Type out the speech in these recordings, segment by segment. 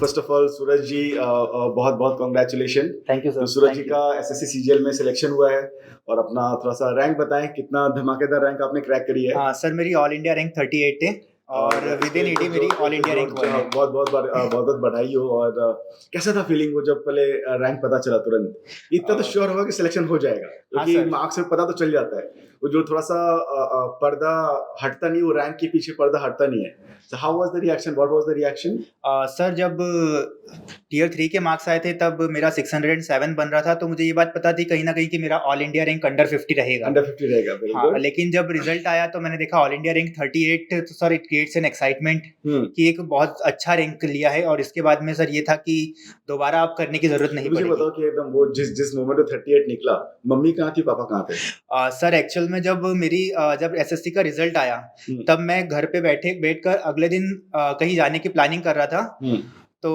First of all सूरज जी बहुत बहुत congratulation. Thank you तो सर। सूरज जी का एसएससी सीजीएल में सिलेक्शन हुआ है और अपना थोड़ा सा रैंक बताएं, कितना धमाकेदार रैंक आपने क्रैक करी है। सर मेरी ऑल इंडिया रैंक 38 है और विद इन इसमें 80 मेरी ऑल इंडिया रैंक 1 है। बहुत बहुत बहुत बहुत बधाई हो। और कैसा था फीलिंग वो जब पहले रैंक पता चला तुरंत? इतना तो श्योर होगा कि सिलेक्शन हो जाएगा हाँ क्योंकि सर। मार्क्स से पता तो चल जाता है। वो जो थोड़ा सा पर्दा हटता नहीं, वो रैंक के पीछे पर्दा हटता नहीं है। So how was the reaction? What was the reaction? Sir जब टियर 3 के मार्क्स आए थे तब मेरा 607 बन रहा था, तो मुझे ये बात पता थी कहीं ना कहीं कि मेरा ऑल इंडिया रैंक अंडर 50 रहेगा। अंडर 50 रहेगा, वेरी हाँ, गुड। लेकिन जब रिजल्ट आया तो मैंने देखा ऑल इंडिया रैंक 38, तो sir it creates an excitement कि एक बहुत अच्छा रैंक लिया है। और इसके बाद में सर ये था कि दोबारा आप करने की जरूरत नहीं मुझे पड़ेगी। बताओ कि एकदम वो जिस जिस मोमेंट में 38 निकला, मम्मी कहाँ थी, पापा कहाँ थे? सर एक्चुअल में जब मेरी जब एसएससी का रिजल्ट आया तब मैं घर पे बैठकर अगले दिन कहीं जाने की प्लानिंग कर रहा था। तो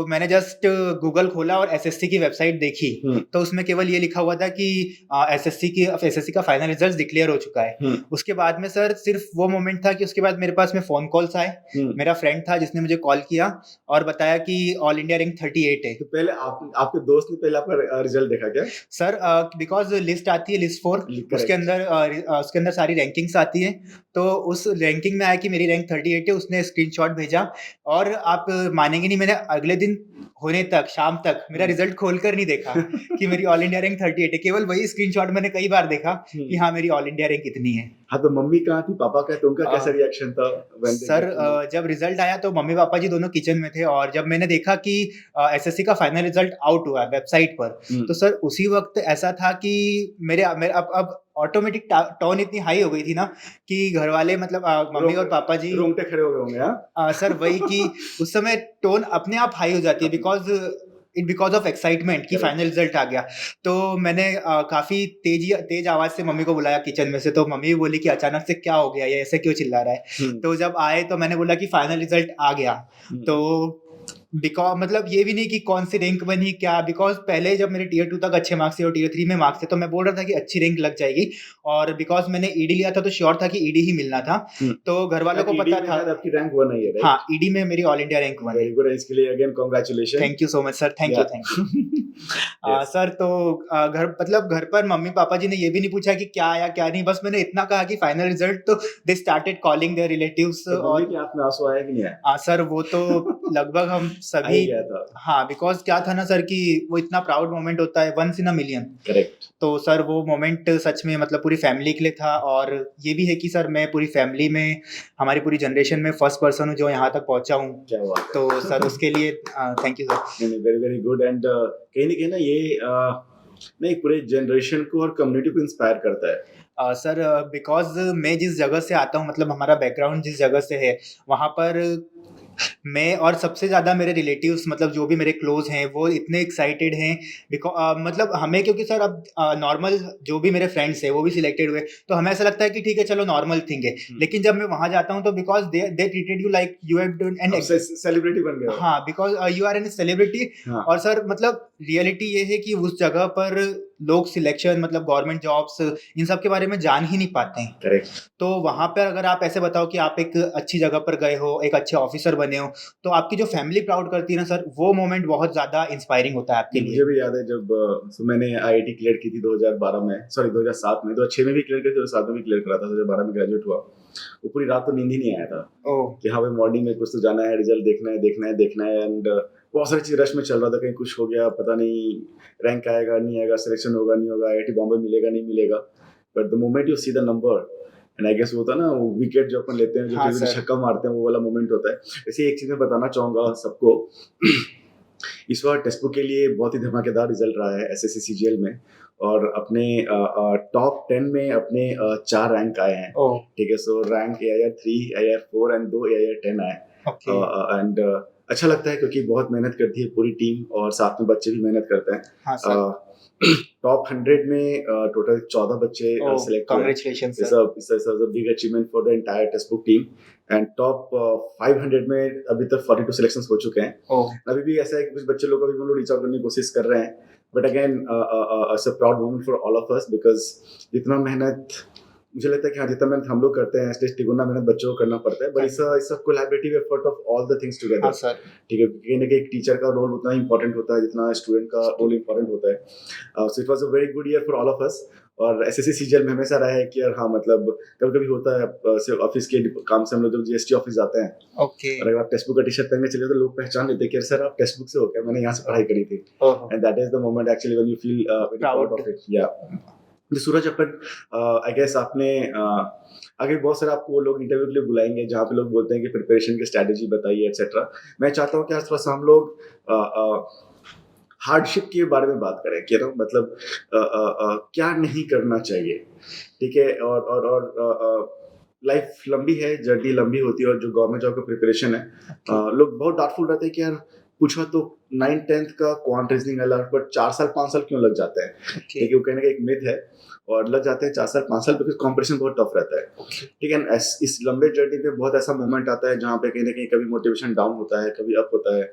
मैंने जस्ट गूगल खोला और एसएससी की वेबसाइट देखी, तो उसमें केवल ये लिखा हुआ था कि एसएससी का फाइनल रिजल्ट डिक्लेयर हो चुका है। उसके बाद में सर सिर्फ वो मोमेंट था कि उसके बाद मेरे पास में फोन कॉल्स आए। मेरा फ्रेंड था जिसने मुझे कॉल किया और बताया कि ऑल इंडिया रैंक 38 है। तो पहले आपके दोस्त ने पहले आपका रिजल्ट देखा क्या? सर बिकॉज लिस्ट आती है, लिस्ट 4, Correct. उसके अंदर सारी रैंकिंग्स आती है। तो उस रैंकिंग में आया कि मेरी रैंक 38 है। उसने स्क्रीनशॉट भेजा और आप मानेंगे नहीं, मैंने अगले दिन होने तक शाम तक मेरा रिजल्ट खोलकर नहीं देखा कि मेरी ऑल इंडिया रैंक 38 है। केवल वही स्क्रीनशॉट मैंने कई बार देखा कि हाँ मेरी ऑल इंडिया रैंक इतनी है। हाँ, तो मम्मी कहाँ थी, पापा कहाँ थे, उनका कैसा रिएक्शन था when they sir get to know? जब रिजल्ट आया तो मम्मी पापा जी दोनों किचन में थे, और जब मैंने देखा कि एसएससी का फाइनल रिजल्ट आउट हुआ वेबसाइट पर, तो सर उसी वक्त ऐसा था कि मेरे अब ऑटोमेटिक टोन इतनी हाई हो गई थी ना कि घर वाले मतलब मम्मी और पापा जी रोंगटे खड़े हो गए होंगे। हाँ, सर वही कि उस समय टोन अपने आप हाई हो जाती है बिकॉज ऑफ एक्साइटमेंट कि फाइनल रिजल्ट आ गया। तो मैंने काफी तेज आवाज से मम्मी को बुलाया किचन में से, तो मम्मी भी बोली कि अचानक से क्या हो गया, ये ऐसे क्यों चिल्ला रहा है। तो जब आए तो मैंने बोला कि फाइनल रिजल्ट आ गया। तो बिकॉज मतलब ये भी नहीं कि कौन सी रैंक बनी क्या, बिकॉज पहले जब मेरे टियर 2 तक अच्छे मार्क्स थे और टियर 3 में मार्क्स थे तो मैं बोल रहा था कि अच्छी रैंक लग जाएगी। और बिकॉज मैंने ईडी लिया था तो श्योर था कि ईडी ही मिलना था। तो घर वालों को पता था। आपकी रैंक 1 है, राइट? हाँ, ईडी में मेरी ऑल इंडिया रैंक 1 है। वेरी गुड, इसके लिए again congratulation. Thank you so much sir, thank you. Sir तो घर पर मम्मी पापा जी ने ये भी नहीं पूछा कि क्या आया क्या नहीं, बस मैंने इतना कहा कि फाइनल रिजल्ट, तो they started calling their relatives. और की आंख में आंसू आया कि नहीं आया? सर वो तो लगभग हम सभी आ गया था। हाँ, बिकॉज क्या था ना सर कि वो इतना प्राउड मोमेंट होता है, once in a million. Correct. तो सर वो मोमेंट सच में मतलब पूरी फैमिली के लिए था। और ये भी है कि सर मैं पूरी फैमिली में, हमारी पूरी जनरेशन में फर्स्ट पर्सन हूँ जो यहाँ तक पहुँचा हूँ। क्या बात है। तो सर उसके लिए thank you sir. Very very good. And कहीं ना ये नहीं, पूरे जनरेशन को और कम्युनिटी को इंस्पायर करता है। सर बिकॉज मैं जिस जगह से आता हूँ, मतलब हमारा बैकग्राउंड जिस जगह से है, वहाँ पर मैं और सबसे ज़्यादा मेरे रिलेटिव्स, मतलब जो भी मेरे क्लोज हैं, वो इतने एक्साइटेड हैं मतलब हमें, क्योंकि सर अब नॉर्मल जो भी मेरे फ्रेंड्स हैं वो भी सिलेक्टेड हुए, तो हमें ऐसा लगता है कि ठीक है चलो नॉर्मल थिंग है। लेकिन जब मैं वहाँ जाता हूँ तो because they treated you like you have done an celebrity बन गए। हाँ, because you are an celebrity. और सर मतलब रियलिटी ये है कि उस जगह पर लोग सिलेक्शन, मतलब गवर्नमेंट जॉब्स, इन सब के बारे में जान ही नहीं पाते हैं। करेक्ट। तो वहाँ पर अगर आप ऐसे बताओ कि आप एक अच्छी जगह पर गए हो, एक अच्छे ऑफिसर बने हो, तो आपकी जो फैमिली प्राउड करती है ना सर, वो मोमेंट बहुत ज्यादा इंस्पायरिंग होता है आपके लिए। मुझे भी याद है जब मैंने आईआईटी क्लियर की थी 2012 में, सॉरी 2007 में, 2006 में भी क्लियर की थी, 2007 में भी क्लियर करा था, 2012 में ग्रेजुएट हुआ। वो पूरी रात तो नींद ही नहीं आया था कि हाँ भाई मॉर्निंग में कुछ तो जाना है, रिजल्ट देखना है। एंड बहुत सारी चीज रश में चल रहा था, कहीं कुछ हो गया पता नहीं, रैंक आएगा नहीं आएगा, सिलेक्शन होगा नहीं होगा, आईआईटी बॉम्बे मिलेगा नहीं मिलेगा। But the moment you see the number, and I guess वो होता है ना, वो विकेट जो अपन लेते हैं, जो हाँ, छक्का मारते हैं, वो वाला मोमेंट होता है। ऐसे एक चीज मैं बताना चाहूंगा सबको इस बार टेस्ट बुक के लिए बहुत ही धमाकेदार रिजल्ट रहा है एसएससी सीजीएल में, और अपने टॉप 10 में अपने 4 रैंक आए हैं। ठीक है, सो rank AIR 3, AIR 4 and 2 AIR 10 आए। एंड अच्छा लगता है क्योंकि बहुत मेहनत करती है पूरी टीम, और साथ में बच्चे भी मेहनत करते हैं। हाँ, टॉप 100 में टोटल 14 बच्चे सेलेक्ट हुए। Congratulations It's a big achievement for the entire textbook team. And top 500 में अभी तक 42 सिलेक्शंस हो चुके हैं। अभी भी ऐसा है कि कुछ बच्चे लोग अभी हम लोग रीच आउट करने की कोशिश कर रहे हैं, but again it's a proud moment for all of us, because जितना मेहनत मुझे लगता है कि हाँ, जितना मेहनत हम लोग करते हैं एटलीस्ट तिगुना मेहनत बच्चों को करना पड़ता है, but it's a collaborative effort of all the things together. हाँ सर। ठीक है, कहीं ना कहीं एक टीचर का रोल उतना इंपॉर्टेंट होता है जितना स्टूडेंट का रोल इंपॉर्टेंट होता है। So it was a very good year for all of us. और एसएससी सीजीएल में हमेशा रहा है कि यार हाँ, मतलब कभी कभी होता है सिर्फ ऑफिस के काम से हम लोग जब जीएसटी ऑफिस जाते हैं, ओके। और अगर आप टेक्स्ट बुक का टी शर्ट पहन के चले तो लोग पहचान लेते हैं कि सर आप टेक्स्ट बुक से हो क्या, मैंने यहाँ से पढ़ाई करी थी। And that is the moment actually when you feel very proud of it. या सूरज अपन, आई गेस आपने आगे बहुत सारे आपको लोग इंटरव्यू के लिए बुलाएंगे जहाँ पे लोग बोलते हैं कि प्रिपरेशन की स्ट्रेटेजी बताइए एक्सेट्रा। मैं चाहता हूँ कि आज थोड़ा सा हम लोग हार्डशिप के बारे में बात करें कि ना मतलब क्या नहीं करना चाहिए, ठीक है। और लाइफ लंबी है, जर्नी लंबी होती है, और जो गवर्नमेंट जॉब का प्रिपरेशन है लोग बहुत डाउटफुल रहते हैं कि यार पूछा तो 9th-10th का क्वांट रीजनिंग अलग, बट 4 साल 5 साल क्यों लग जाते हैं, क्योंकि वो कहने का एक मिथ है और लग जाते हैं 4 साल 5 साल बिकॉज कॉम्पिटिशन बहुत टफ रहता है। ठीक है, इस लंबे जर्नी पे बहुत ऐसा मोमेंट आता है जहाँ पे कहीं ना कहीं कभी मोटिवेशन डाउन होता है, कभी अप होता है,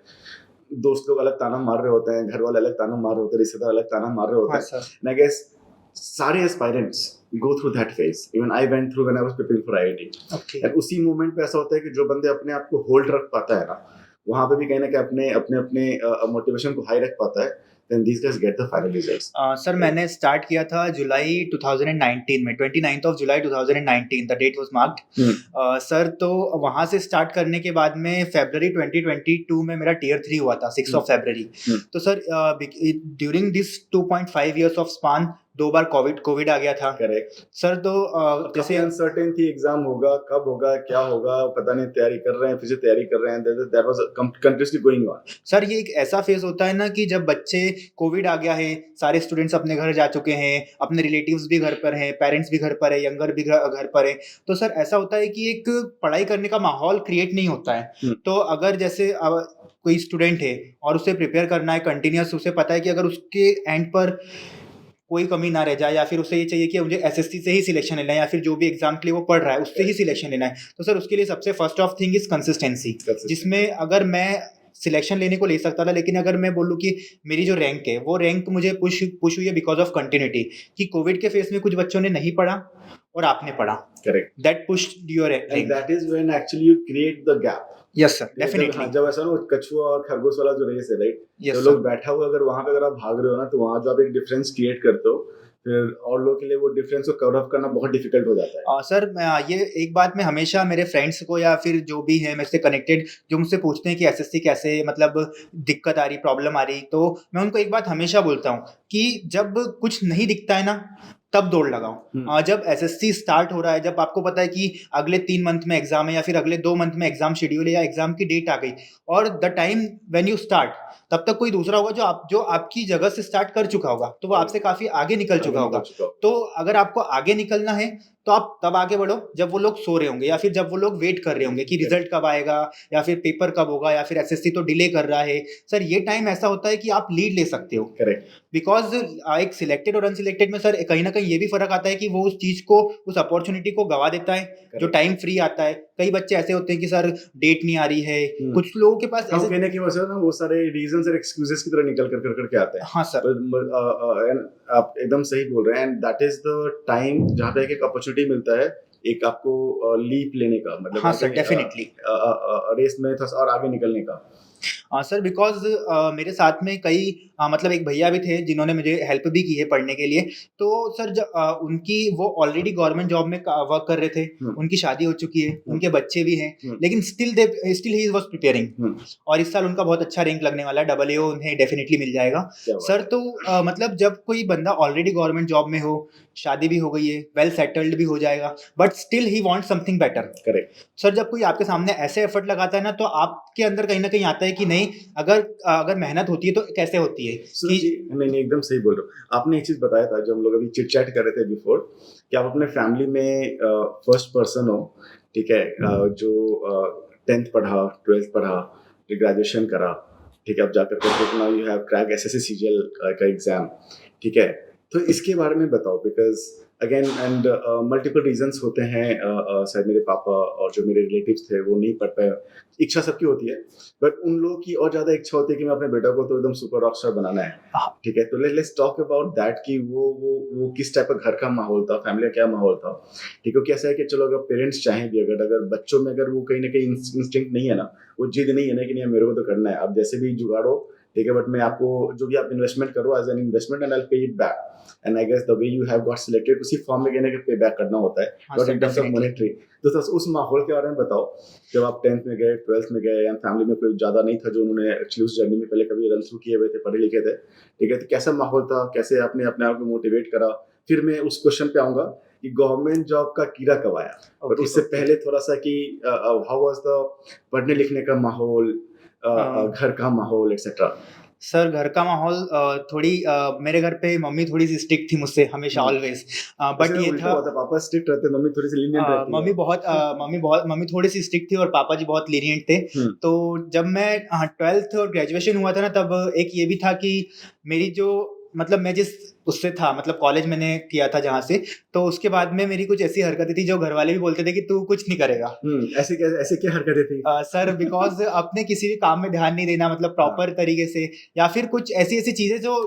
दोस्त लोग अलग ताना मार रहे होते हैं, घर वाले अलग ताना मार रहे होते हैं, रिश्तेदार अलग ताना मार रहे होते हैं। And I guess सारे aspirants go through that phase. Even I went through when I was preparing for IIT. Okay. And उसी मोमेंट पे ऐसा होता है कि जो बंदे अपने आप को होल्ड रख पाता है ना, वहाँ पे भी कहीं ना कहीं अपने मोटिवेशन को हाई रख पाता है, then these guys get the final results. Sir मैंने स्टार्ट किया था जुलाई 2019 में, 29th of July 2019 the date was marked sir. तो वहाँ से स्टार्ट करने के बाद में फरवरी 2022 में मेरा टियर 3 हुआ था 6 of February। तो sir during this 2.5 years of span 2 बार कोविड आ गया था। Correct sir. तो जैसे अनसर्टेन थी, एग्जाम होगा कब होगा क्या होगा पता नहीं, तैयारी कर रहे हैं, फिर से तैयारी कर रहे हैं, that was continuously going on. Sir ये एक ऐसा फेज होता है ना कि जब बच्चे, कोविड आ गया है, सारे स्टूडेंट्स अपने घर जा चुके हैं, अपने रिलेटिव्स भी घर पर हैं, पेरेंट्स भी घर पर है, यंगर भी घर पर है, तो सर ऐसा होता है कि एक पढ़ाई करने का माहौल क्रिएट नहीं होता है। तो अगर जैसे कोई स्टूडेंट है और उसे प्रिपेयर करना है कंटिन्यूस, उसे पता है कि अगर उसके एंड पर कोई कमी ना रह जाए, या फिर उसे ये चाहिए कि मुझे एसएससी से ही सिलेक्शन लेना है, या फिर जो भी एग्जाम के लिए वो पढ़ रहा है उससे ही सिलेक्शन लेना है, तो सर उसके लिए सबसे first of thing is consistency. जिसमें अगर मैं सिलेक्शन लेने को ले सकता था, लेकिन अगर मैं बोलूँ कि मेरी जो रैंक है वो रैंक मुझे पुश हुई है बिकॉज ऑफ कंटिन्यूटी, कि कोविड के फेस में कुछ बच्चों ने नहीं पढ़ा और आपने पढ़ा। Correct, that pushed your rank, and that is when actually you create the gap. Yes sir, definitely. जब ऐसा ना कछुआ और खरगोश वाला जो रेस है, राइट, yes, तो लोग बैठा हुआ अगर वहां पे अगर आप भाग रहे हो ना, तो वहां जो आप एक डिफरेंस क्रिएट करते हो, फिर और लोगों के लिए वो डिफरेंस को कवर अप करना बहुत डिफिकल्ट हो जाता है। सर ये एक बात मैं हमेशा मेरे फ्रेंड्स को या फिर जो भी है मेरे से कनेक्टेड, जो मुझसे पूछते हैं कि एसएससी कैसे, मतलब दिक्कत आ रही, प्रॉब्लम आ रही, तो मैं उनको एक बात हमेशा बोलता हूँ कि जब कुछ नहीं दिखता है ना, तब दौड़ लगाओ। जब एसएससी स्टार्ट हो रहा है, जब आपको पता है कि अगले 3 मंथ में एग्जाम है या फिर अगले 2 मंथ में एग्जाम शेड्यूल है या एग्जाम की डेट आ गई, और the time when you start, तब तक कोई दूसरा होगा जो आपकी जगह से स्टार्ट कर चुका होगा, तो वो आपसे काफी आगे निकल चुका होगा। तो अगर आपको आगे निकलना है तो आप तब आगे बढ़ो जब वो लोग सो रहे होंगे, या फिर जब वो लोग वेट कर रहे होंगे कि रिजल्ट कब आएगा, या फिर पेपर कब होगा, या फिर एसएससी तो डिले कर रहा है। सर ये टाइम ऐसा होता है कि आप लीड ले सकते हो। करेक्ट, बिकॉज एक सिलेक्टेड और अनसिलेक्टेड में सर कहीं ना कहीं ये भी फर्क आता है कि वो उस चीज को, उस अपॉर्चुनिटी को गवा देता है जो टाइम फ्री आता है। कई बच्चे ऐसे होते हैं कि सर डेट नहीं आ रही है, कुछ लोगों के पास हम कहने की वजह ना वो सारे रीजंस और एक्सक्यूजेस की तरह निकल कर के आते हैं। हाँ सर, आप एकदम सही बोल रहे हैं, and that is the time जहाँ पे एक अपॉर्चुनिटी मिलता है एक आपको लीप लेने का, मतलब हाँ सर, डेफिनेटली रेस में थोड़ा और आगे निकलने का। सर बिकॉज मेरे साथ में कई मतलब एक भैया भी थे जिन्होंने मुझे हेल्प भी की है पढ़ने के लिए। तो सर उनकी वो ऑलरेडी गवर्नमेंट जॉब में वर्क कर रहे थे, उनकी शादी हो चुकी है, उनके बच्चे भी हैं, लेकिन स्टिल ही वाज प्रिपेयरिंग, और इस साल उनका बहुत अच्छा रैंक लगने वाला है, AA उन्हें डेफिनेटली मिल जाएगा। सर तो मतलब जब कोई बंदा ऑलरेडी गवर्नमेंट जॉब में हो, शादी भी हो गई है, वेल सेटल्ड भी हो जाएगा, but still he want something better. Correct sir, जब कोई आपके सामने ऐसे एफर्ट लगाता है ना, तो आपके अंदर कहीं ना कहीं आता है कि नहीं, अगर मेहनत होती है तो कैसे होती है कि नहीं एकदम सही बोल रहे हो। आपने एक चीज बताया था जब हम लोग अभी चिट चैट कर रहे थे बिफोर, कि आप अपने फैमिली में फर्स्ट पर्सन हो, ठीक है, जो 10th पढ़ा, 12th पढ़ा, ग्रेजुएशन करा, ठीक है, अब जाकर के now you have crack SSC CGL का एग्जाम, ठीक है, तो इसके बारे में बताओ, because again and multiple reasons होते हैं। शायद मेरे पापा और जो मेरे रिलेटिव्स थे वो नहीं पढ़ पाए। इच्छा सबकी होती है, बट उन लोगों की और ज्यादा इच्छा होती है कि मैं अपने बेटा को तो एकदम सुपर रॉक स्टार बनाना है। ठीक है, तो लेट्स टॉक अबाउट दैट कि वो किस टाइप का घर का माहौल था, फैमिली का क्या माहौल था। ठीक है, क्योंकि ऐसा है कि चलो अगर पेरेंट्स चाहें भी, अगर बच्चों में अगर वो कहीं ना कहीं इंस्टिंक्ट नहीं है ना, वो जिद नहीं है ना कि नहीं मेरे को तो करना है, आप जैसे भी जुगाड़ो, ठीक है, बट मैं आपको जो भी आप इन्वेस्टमेंट करो as an investment and I pay it back. And I guess the way you have got selected उसी फॉर्म में कहने का पे बैक करना होता है, not in terms of monetary. तो उस माहौल के बारे में बताओ, जब आप 10th में गए, 12th में गए, या फैमिली में कोई ज्यादा नहीं था जो उन्होंने एक्चुअली उस जर्नी में पहले कभी रन थ्रू किए हुए थे, पढ़े लिखे थे, ठीक है, तो कैसा माहौल था, कैसे आपने अपने आप को मोटिवेट करा। फिर मैं उस क्वेश्चन पे आऊंगा कि गवर्नमेंट जॉब का कीड़ा कब आया, बट उससे पहले थोड़ा सा कि हाउ वाज द पढ़ने लिखने का माहौल, घर का माहौल एक्सेट्रा। सर घर का माहौल थोड़ी मेरे घर पे मम्मी थोड़ी सी स्ट्रिक्ट थी मुझसे हमेशा ऑलवेज, बट ये था पापा स्ट्रिक्ट रहते, मम्मी थोड़ी सी लीनियंट रहती है। मम्मी थोड़ी सी स्ट्रिक्ट थी और पापा जी बहुत लीनियंट थे। तो जब मैं 12th और ग्रेजुएशन हुआ था ना, तब एक ये भी था कि मेरी जो मतलब मैं जिस उससे था, मतलब कॉलेज मैंने किया था जहाँ से, तो उसके बाद में मेरी कुछ ऐसी हरकतें थी जो घर वाले भी बोलते थे कि तू कुछ नहीं करेगा। ऐसे क्या हरकतें थी? सर बिकॉज अपने किसी भी काम में ध्यान नहीं देना, मतलब प्रॉपर तरीके से, या फिर कुछ ऐसी ऐसी चीजें जो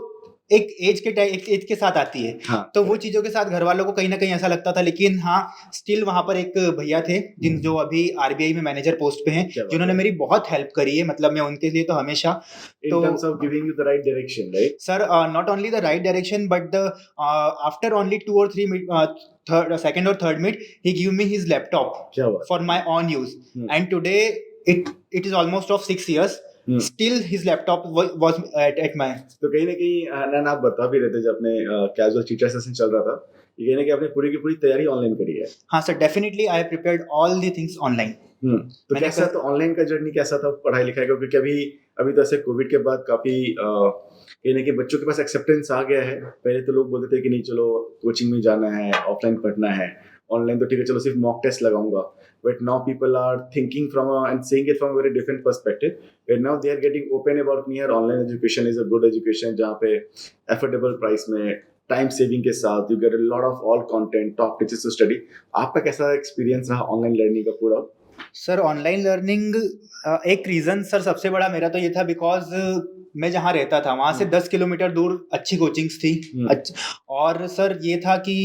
एक एज के साथ आती है। हाँ, तो वो चीजों के साथ घर वालों को कहीं ना कहीं ऐसा लगता था। लेकिन हाँ, स्टिल वहां पर एक भैया थे जो अभी आरबीआई में मैनेजर पोस्ट पे हैं, जिन्होंने मेरी बहुत हेल्प करी है, मतलब मैं उनके लिए तो हमेशा in terms of giving you the right direction, right? Sir, not only the right direction, but the after only 2 or 3 second or third meet, he gave me his laptop for my own use. And today it is almost of 6 years. Still his laptop was at my. तो कहीं ना कहीं आप बता भी रहे थे जब अपने कैजुअल टीचर सेशन चल रहा था, ये कहीं ना कहीं आपने पूरी की पूरी तैयारी ऑनलाइन करी है। हाँ sir, definitely I prepared all the things online. तो कैसा तो ऑनलाइन का जर्नी कैसा था पढ़ाई लिखाई का, क्योंकि अभी तो ऐसे कोविड के बाद काफी कहीं ना कहीं बच्चों के पास एक्सेप्टेंस आ गया है। पहले तो लोग बोलते थे कि नहीं चलो कोचिंग में जाना है, ऑफलाइन पढ़ना है, ऑनलाइन तो ठीक है चलो सिर्फ मॉक टेस्ट लगाऊंगा। But now people are thinking from and seeing it from a very different perspective, and now they are getting open about near online education is a good education, जहाँ पे affordable price में time saving के साथ you get a lot of all content, top teachers to study. आपका कैसा experience रहा online learning का पूरा? सर ऑनलाइन लर्निंग एक रीजन सर सबसे बड़ा मेरा तो ये था, बिकॉज मैं जहाँ रहता था वहां से 10 किलोमीटर दूर अच्छी कोचिंग्स थी। और सर ये था कि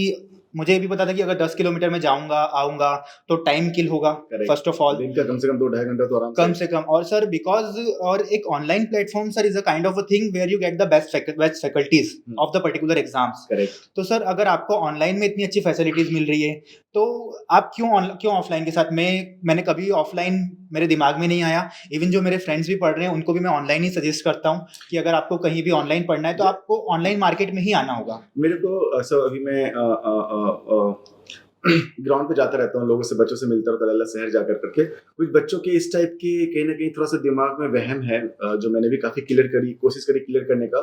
मुझे ये भी पता था कि अगर 10 किलोमीटर में जाऊंगा आऊंगा तो टाइम किल होगा, फर्स्ट ऑफ ऑल दिन का कम से कम 2-2.5 घंटा तो आराम कम से कम। और सर बिकॉज और एक online platform sir is a kind of a thing where you get the best faculties of the particular exams. तो सर अगर आपको ऑनलाइन में इतनी अच्छी फैसिलिटीज मिल रही है तो आप क्यों ऑफलाइन के साथ मैंने कभी ऑफलाइन मेरे दिमाग में नहीं आया। इवन जो मेरे फ्रेंड्स भी पढ़ रहे हैं उनको भी मैं ऑनलाइन ही सजेस्ट करता हूँ कि अगर आपको कहीं भी ऑनलाइन पढ़ना है तो आपको ऑनलाइन मार्केट में ही आना होगा। मेरे को सर अभी मैं ग्राउंड पे जाता रहता हूँ, लोगों से बच्चों से मिलता रहता है शहर जाकर करके। कुछ बच्चों के इस टाइप के कहीं ना कहीं थोड़ा सा दिमाग में वहम है, जो मैंने भी काफी कोशिश करी क्लियर करने का,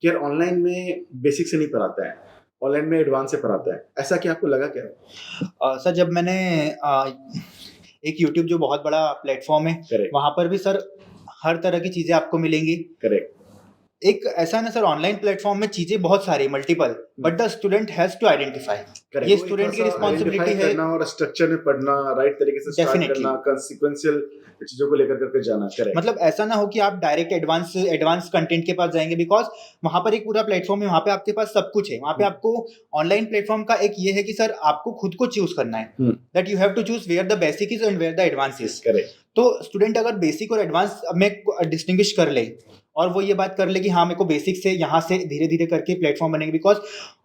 कि यार ऑनलाइन में बेसिक से नहीं पढ़ाता है, ऑनलाइन में एडवांस से पढ़ाता है। ऐसा क्या आपको लगा क्या? सर जब मैंने एक यूट्यूब जो बहुत बड़ा प्लेटफॉर्म है वहां पर भी सर हर तरह की चीजें आपको मिलेंगी। करेक्ट। एक ऐसा ना सर ऑनलाइन प्लेटफॉर्म में चीजें बहुत सारी multiple, but the student has to identify. ये स्टूडेंट की रिस्पांसिबिलिटी है और स्ट्रक्चर में पढ़ना, राइट तरीके से स्टार्ट करना, कंसीक्वेंशियल चीजों को लेकर करके जाना। करेक्ट। मतलब ऐसा ना हो कि आप डायरेक्ट एडवांस कंटेंट के पास जाएंगे, बिकॉज वहां पर एक पूरा प्लेटफॉर्म है, वहां पे आपके पास सब कुछ है। वहां पे आपको ऑनलाइन प्लेटफॉर्म का एक ये है कि सर आपको खुद को चूज करना है, that you have to choose where the basic is and where the advance is. Correct. तो स्टूडेंट अगर बेसिक और एडवांस में डिस्टिंग्विश कर ले और वो ये बात कर ले कि हाँ मेरे को बेसिक से यहाँ से धीरे धीरे करके प्लेटफॉर्म बनेंगे, बिकॉज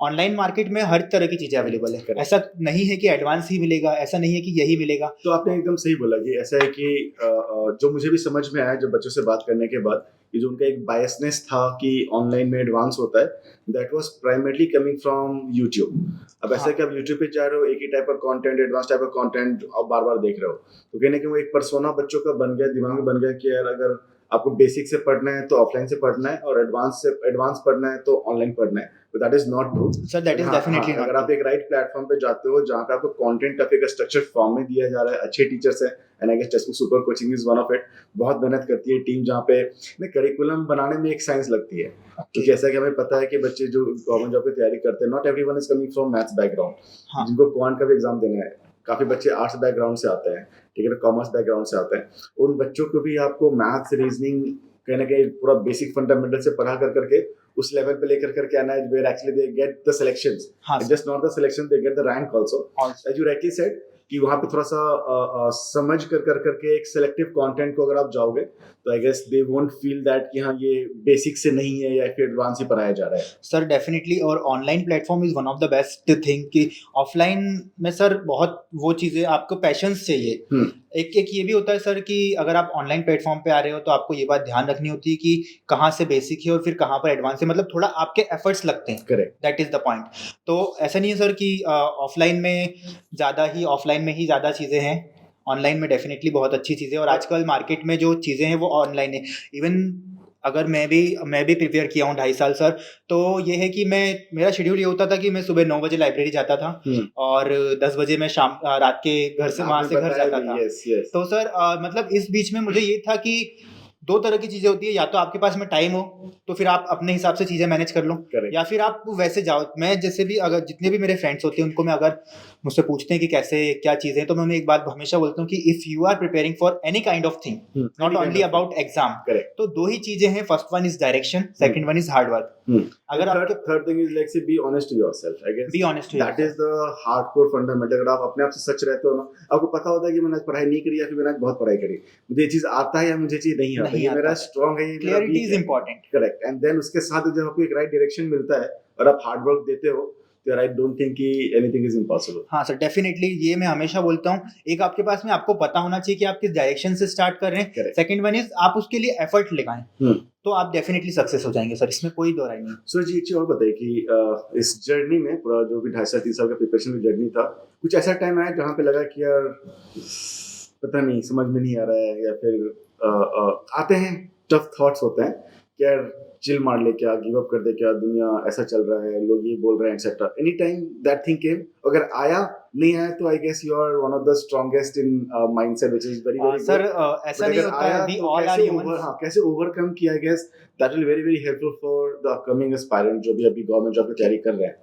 ऑनलाइन मार्केट में हर तरह की चीजें अवेलेबल है। ऐसा नहीं है कि एडवांस ही मिलेगा, ऐसा नहीं है कि यही मिलेगा। तो आपने एकदम सही बोला कि ऐसा है कि जो मुझे भी समझ में आया जब बच्चों से बात करने के बाद, कि जो उनका एक बायसनेस था कि ऑनलाइन में एडवांस होता है, that was primarily coming from YouTube. अब ऐसा कि आप यूट्यूब पे जा रहे हो, एक ही टाइप का कंटेंट, एडवांस टाइप का कंटेंट आप बार बार देख रहे हो, तो कहने कि वो एक पर्सोना बच्चों का बन गया, दिमाग में बन गया कि यार अगर आपको बेसिक से पढ़ना है तो ऑफलाइन से पढ़ना है और एडवांस पढ़ना है तो ऑनलाइन पढ़ना है। That is not true sir that is definitely अगर नॉट आप एक राइट प्लेटफॉर्म पे जाते हो जहाँ पे आपको कंटेंट काफी एक स्ट्रक्चर्ड फॉर्म में दिया जा रहा है, अच्छे टीचर्स हैं, and I guess text book super coaching is one of it. बहुत मेहनत करती है टीम जहाँ पे करिकुलम बनाने में एक साइंस लगती है, क्योंकि ऐसा कि हमें पता है कि बच्चे जो गवर्नमेंट जॉब की तैयारी करते हैं, not everyone is coming from maths background, जिनको क्वांट का भी एग्जाम देना है, काफी बच्चे आर्ट्स बैकग्राउंड से आते हैं, ठीक है, कॉमर्स बैकग्राउंड से आते हैं। उन बच्चों को भी आपको मैथ्स रीजनिंग कहीं ना कहीं पूरा बेसिक फंडामेंटल से पढ़ा कर करके उस लेवल पे लेकर करके आना है, where actually they get the selections, just not the selection, they get the rank also, as you rightly said कि वहां पे थोड़ा सा समझ कर करके एक सिलेक्टिव कंटेंट को अगर आप जाओगे तो I guess they won't feel that कि हाँ ये बेसिक से नहीं है या फिर एडवांस ही पढ़ाया जा रहा है। सर डेफिनेटली, और online platform is one of the best thing कि ऑफलाइन में सर बहुत वो चीज़ें आपको पैशंस चाहिए। एक ये भी होता है सर कि अगर आप ऑनलाइन प्लेटफॉर्म पे आ रहे हो तो आपको ये बात ध्यान रखनी होती है कि कहाँ से बेसिक है और फिर कहाँ पर एडवांस है, मतलब थोड़ा आपके एफर्ट्स लगते हैं। Correct, that is the point. तो ऐसा नहीं है सर कि ऑफलाइन में ही ज़्यादा चीज़ें हैं, ऑनलाइन में डेफिनेटली बहुत अच्छी चीज़ें, और आजकल मार्केट में जो चीज़ें हैं वो ऑनलाइन है। इवन अगर मैं भी प्रिपेयर किया हूँ 2.5 साल सर, तो ये है कि मेरा शेड्यूल ये होता था कि मैं सुबह 9 बजे लाइब्रेरी जाता था और 10 बजे मैं रात के घर से वहाँ से घर जाता था। तो सर मतलब इस बीच में मुझे ये था कि 2 तरह की चीजें होती है, या तो आपके पास में टाइम हो तो फिर आप अपने हिसाब से चीजें मैनेज कर लो, या फिर आप वैसे जाओ। मैं जैसे भी, अगर जितने भी मेरे फ्रेंड्स होते हैं उनको मैं अगर मुझसे पूछते हैं कि कैसे क्या चीजें, तो मैं उन्हें एक बात हमेशा बोलता हूँ कि if you are preparing for any kind of thing, not only about exam, तो 2 ही चीजें हैं, first one is direction, second one is hard work. अगर आप third thing is like say be honest to yourself, I guess be honest to that is the hardcore fundamental. अगर आप अपने आप से सच रहते हो ना, आपको पता होता है कि मैंने आज पढ़ाई नहीं करी या फिर मैंने आज बहुत पढ़ाई करी, मुझे ये चीज आता है या मुझे चीज नहीं आता, ये मेरा स्ट्रांग है, ये मेरा clarity is important. Correct, and then उसके साथ जब आपको एक राइट डायरेक्शन मिलता है और आप हार्ड वर्क देते हो तो आई डोंट थिंक कि एनीथिंग इज इम्पॉसिबल। हाँ सर डेफिनेटली, ये मैं हमेशा बोलता हूँ, एक आपके पास में आपको पता होना चाहिए कि आप किस डायरेक्शन से स्टार्ट कर रहे हैं, सेकंड वन इज आप उसके लिए एफर्ट लगाएं, तो आप डेफिनेटली सक्सेस हो जाएंगे सर, इसमें कोई दो राय नहीं। सर जी एक चीज और बताइए कि इस जर्नी में पूरा जो भी 2.5 साल 3 साल का प्रिपरेशन की जर्नी था, कुछ ऐसा टाइम आया जहाँ पे लगा कि यार पता नहीं समझ में नहीं आ रहा है, या फिर आते हैं टफ थॉट्स होते हैं कि यार चिल मार ले क्या, गिव अप कर दे क्या, दुनिया ऐसा चल रहा है, लोग ये बोल रहे हैं etcetera, any time that thing came? अगर आया नहीं आया तो I guess you are one of the strongest in mindset which is very very sir ऐसा नहीं होता है, वी ऑल आर ह्यूमंस। हां, कैसे ओवरकम किया, I guess that will very very helpful for the upcoming aspirant जो भी अभी गवर्नमेंट जॉब की तैयारी कर रहे हैं।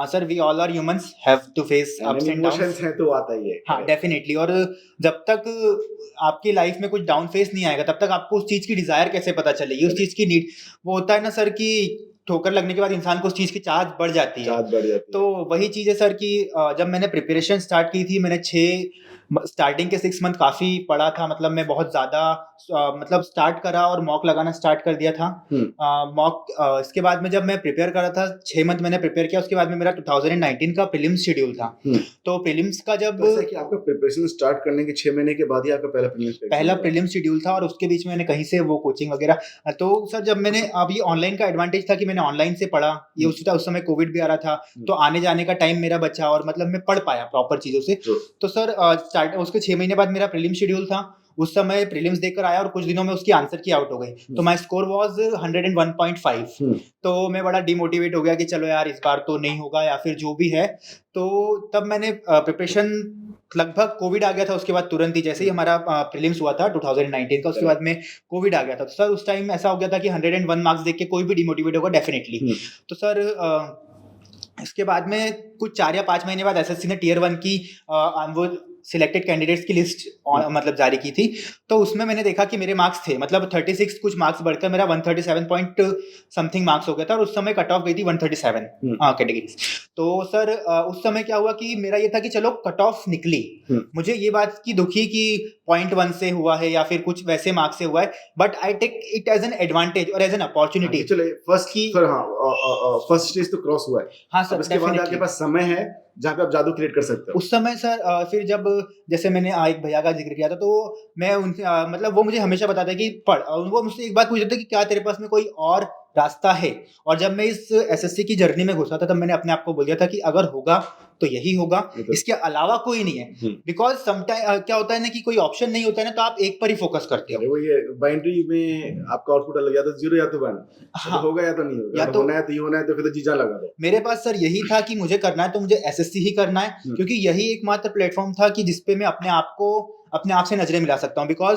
Sir we all are humans, have to face ups and downs, emotions हैं तो आता ही है। हाँ डेफिनेटली, और जब तक आपकी लाइफ में कुछ डाउन फेस नहीं आएगा तब तक आपको उस चीज की डिजायर कैसे पता चलेगी, उस चीज की नीड। वो होता है ना सर कि ठोकर लगने के बाद इंसान को उस चीज की चाहत बढ़ जाती है, तो वही चीज है सर कि जब मैंने प्रिपरेशन स्टार्ट की थी, मैंने स्टार्टिंग के 6 मंथ काफी पढ़ा था, मतलब मैं बहुत ज्यादा मतलब स्टार्ट करा और मॉक लगाना स्टार्ट कर दिया था। मॉक इसके बाद में जब मैं प्रिपेयर कर रहा था, 6 मंथ मैंने प्रिपेयर किया, उसके बाद में मेरा 2019 का प्रीलिम्स शेड्यूल था। तो प्रीलिम्स का जब कि आपका प्रिपरेशन स्टार्ट करने के 6 महीने के बाद ही आपका पहला प्रीलिम्स शेड्यूल था, और उसके बीच में मैंने कहीं से वो कोचिंग वगैरह, तो सर जब मैंने अभी ऑनलाइन का एडवांटेज था कि मैंने ऑनलाइन से पढ़ा, ये उस समय कोविड भी आ रहा था, तो आने जाने का टाइम मेरा बचा और मतलब मैं पढ़ पाया प्रॉपर चीजों से। तो सर उसके 6 महीने बाद मेरा प्रीलिम्स शेड्यूल था, उस समय प्रीलिम्स देकर आया और कुछ दिनों में उसकी आंसर की आउट हो गई, तो माय स्कोर वाज 101.5। तो मैं बड़ा डिमोटिवेट हो गया कि चलो यार इस बार तो नहीं होगा या फिर जो भी है। तो तब मैंने प्रिपरेशन, लगभग कोविड आ गया था उसके बाद तुरंत ही, जैसे ही हमारा प्रीलिम्स हुआ था 2019 का, उसके बाद में कोविड आ गया था। तो सर उस टाइम ऐसा हो गया था कि 101 मार्क्स देख के कोई भी डिमोटिवेट होगा डेफिनेटली। तो सर इसके बाद में कुछ 4 या 5 महीने बाद एसएससी ने टियर 1 की वो सिलेक्टेड कैंडिडेट्स की लिस्ट मतलब जारी की थी, तो उसमें मैंने देखा कि मेरे मार्क्स थे, मतलब 36 कुछ मार्क्स बढ़कर मेरा 137 पॉइंट समथिंग मार्क्स हो गया था, और उस समय कट ऑफ गई थी 137 कैटेगरीज। तो सर उस समय क्या हुआ कि मेरा ये था कि चलो कट ऑफ निकली, मुझे ये बात की दुखी कि 0.1 से हुआ है या फिर कुछ वैसे मार्क्स से हुआ है, but I take it as an advantage और एज एन अपॉर्चुनिटी। चलो फर्स्ट स्टेज तो क्रॉस हुआ है। हाँ सर, उसके बाद आपके पास समय है जहाँ पे आप जादू क्रिएट कर सकते हो। उस समय सर फिर जब जैसे मैंने एक भैया का जिक्र किया था, तो मैं उनसे मतलब वो मुझे हमेशा बताता है कि पढ़, और वो मुझसे एक बात पूछते थे कि क्या तेरे पास में कोई और रास्ता है। और जब मैं इस एसएससी की जर्नी में घुसा था तब मैंने अपने आप को बोल दिया था कि अगर होगा तो यही होगा, इसके अलावा कोई नहीं है। बिकॉज समटाइम क्या होता है ना कि कोई ऑप्शन नहीं होता है ना, तो आप एक पर ही फोकस करते हो। वो ये बाइनरी में आपका आउटपुट अलग, या तो 0 या तो 1, हाँ, तो होगा या तो नहीं होगा, या तो होना है तो ये होना है, तो फिर तो जीजा लगा दो। मेरे पास सर यही था कि मुझे करना है तो मुझे एसएससी ही करना है, क्योंकि यही एकमात्र प्लेटफॉर्म था कि जिसपे मैं अपने आप से नजरें मिला सकता हूँ। Because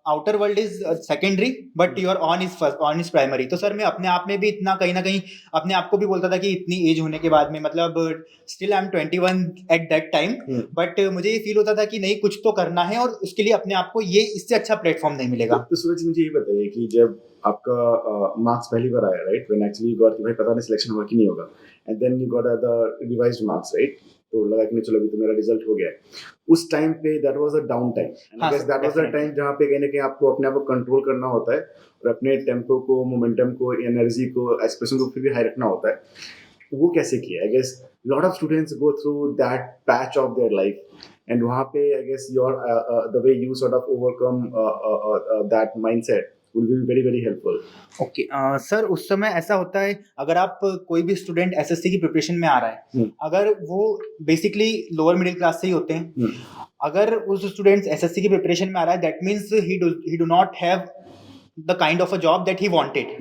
outer world is secondary but your on is primary. तो सर मैं अपने आप में भी इतना कहीं ना कहीं अपने आप को भी बोलता था कि इतनी एज होने के बाद में, मतलब still I am 21 at that time, but मुझे ये फील होता था कि नहीं, कुछ तो करना है और उसके लिए अपने आप को ये इससे अच्छा प्लेटफॉर्म नहीं मिलेगा। तो सूरज मुझे ये बताइए कि जब आपका मार्क्स पहली बार आया, right, when actually you got कि भाई पता नहीं सिलेक्शन होगा कि नहीं होगा, and then you got the revised marks, right, तो लगा कि नहीं चलो अभी तो मेरा रिजल्ट हो गया है। उस टाइम पे that was a down time, and I guess that was the time जहां पे कहीं ना कहीं आपको अपने आप को कंट्रोल करना होता है और अपने टेम्पो को, मोमेंटम को, एनर्जी को, एक्सप्रेशन को फिर भी हाई रखना होता है। वो कैसे किया? I guess lot of students go through that patch of their life, and वहां पे I guess your the way you sort of overcome that mindset will be very very helpful. Okay sir, उस समय ऐसा होता है, अगर आप कोई भी स्टूडेंट एसएससी की प्रिपरेशन में आ रहा है, अगर वो बेसिकली लोअर मिडिल क्लास से ही होते हैं, अगर उस स्टूडेंट एसएससी की प्रिपरेशन में आ रहा है, that means he do not have the kind of a job that he wanted.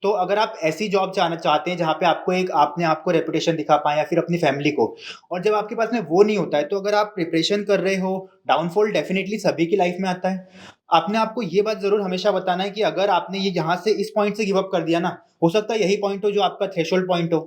तो अगर आप ऐसी जॉब चाहते हैं जहाँ पे आपने आपको रेपुटेशन दिखा पाए या फिर अपनी फैमिली को, और जब आपके पास में वो नहीं होता है, तो अगर आप प्रिपरेशन कर रहे हो, डाउनफॉल डेफिनेटली सभी की लाइफ में आता है। आपने आपको ये बात जरूर हमेशा बताना है कि अगर आपने ये यहाँ से इस पॉइंट से गिव अप कर दिया ना, हो सकता है यही पॉइंट हो जो आपका थ्रेशोल्ड पॉइंट हो।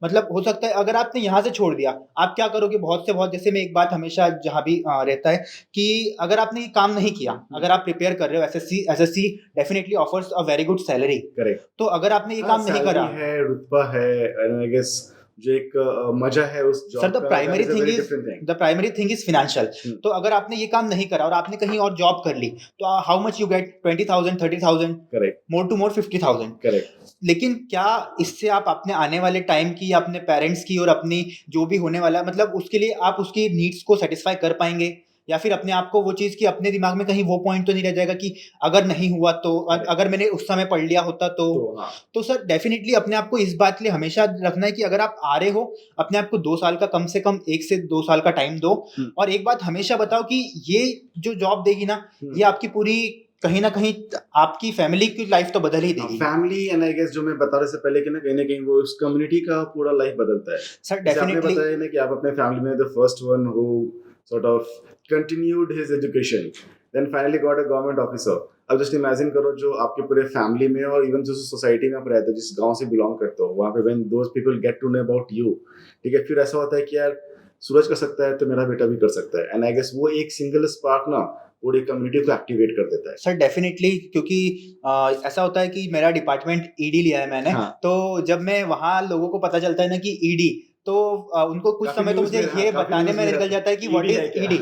मतलब हो सकता है अगर आपने यहाँ से छोड़ दिया, आप क्या करोगे? बहुत से बहुत, जैसे मैं एक बात हमेशा जहाँ भी रहता है कि अगर आपने ये काम नहीं किया, अगर आप प्रिपेयर कर रहे हो, SSC definitely offers a very good salary, correct, तो अगर आपने ये काम नहीं करा है, रुतबा है, एंड आई गेस जो एक मजा है उस जॉब सर, का, the primary thing is financial. तो अगर आपने ये काम नहीं करा और आपने कहीं और जॉब कर ली, तो how much you get? 20,000, 30,000, correct, more to more 50,000, correct. लेकिन क्या इससे आप अपने आने वाले टाइम की, अपने पेरेंट्स की और अपनी जो भी होने वाला, मतलब उसके लिए आप उसकी नीड्स को सेटिस्फाई कर पाएंगे? या फिर अपने आप को वो चीज की अपने दिमाग में कहीं वो पॉइंट तो नहीं रह जाएगा कि अगर नहीं हुआ तो, अगर मैंने उस समय पढ़ लिया होता तो। तो सर डेफिनेटली अपने आप को इस बात के लिए हमेशा रखना है कि अगर आप आ रहे हो, अपने आप को 2 साल का, कम से कम 1 से 2 साल का टाइम दो, और एक बात हमेशा बताओ कि ये जो जॉब देगी ना, ये आपकी पूरी कहीं ना कहीं आपकी फैमिली की लाइफ तो बदल ही देगी। फैमिली, एंड आई गेस जो मैं बता रहे से पहले कि ना कहीं वो उस कम्युनिटी का पूरा लाइफ बदलता है। सर डेफिनेटली आपने बताया ना कि आप अपने फैमिली में the first one who sort of continued his education, then finally got a government officer. अब जस्ट इमेजिन करो जो आपके पूरे फैमिली में और इवन जो सोसाइटी में आप रहते हो, जिस गांव से बिलोंग करते हो, वहाँ पे when those people get to know about you, ठीक है, फिर ऐसा होता है कि यार सूरज कर सकता है तो मेरा बेटा भी कर सकता है, एंड आई गेस वो एक सिंगल स्पार्क ना पूरी कम्युनिटी को एक्टिवेट कर देता है। सर डेफिनेटली, क्योंकि ऐसा होता है कि मेरा डिपार्टमेंट ईडी लिया है मैंने, तो जब मैं वहाँ लोगों को पता चलता है ना कि ईडी, तो उनको कुछ समय तो मुझे ये बताने में निकल जाता है कि what is ED.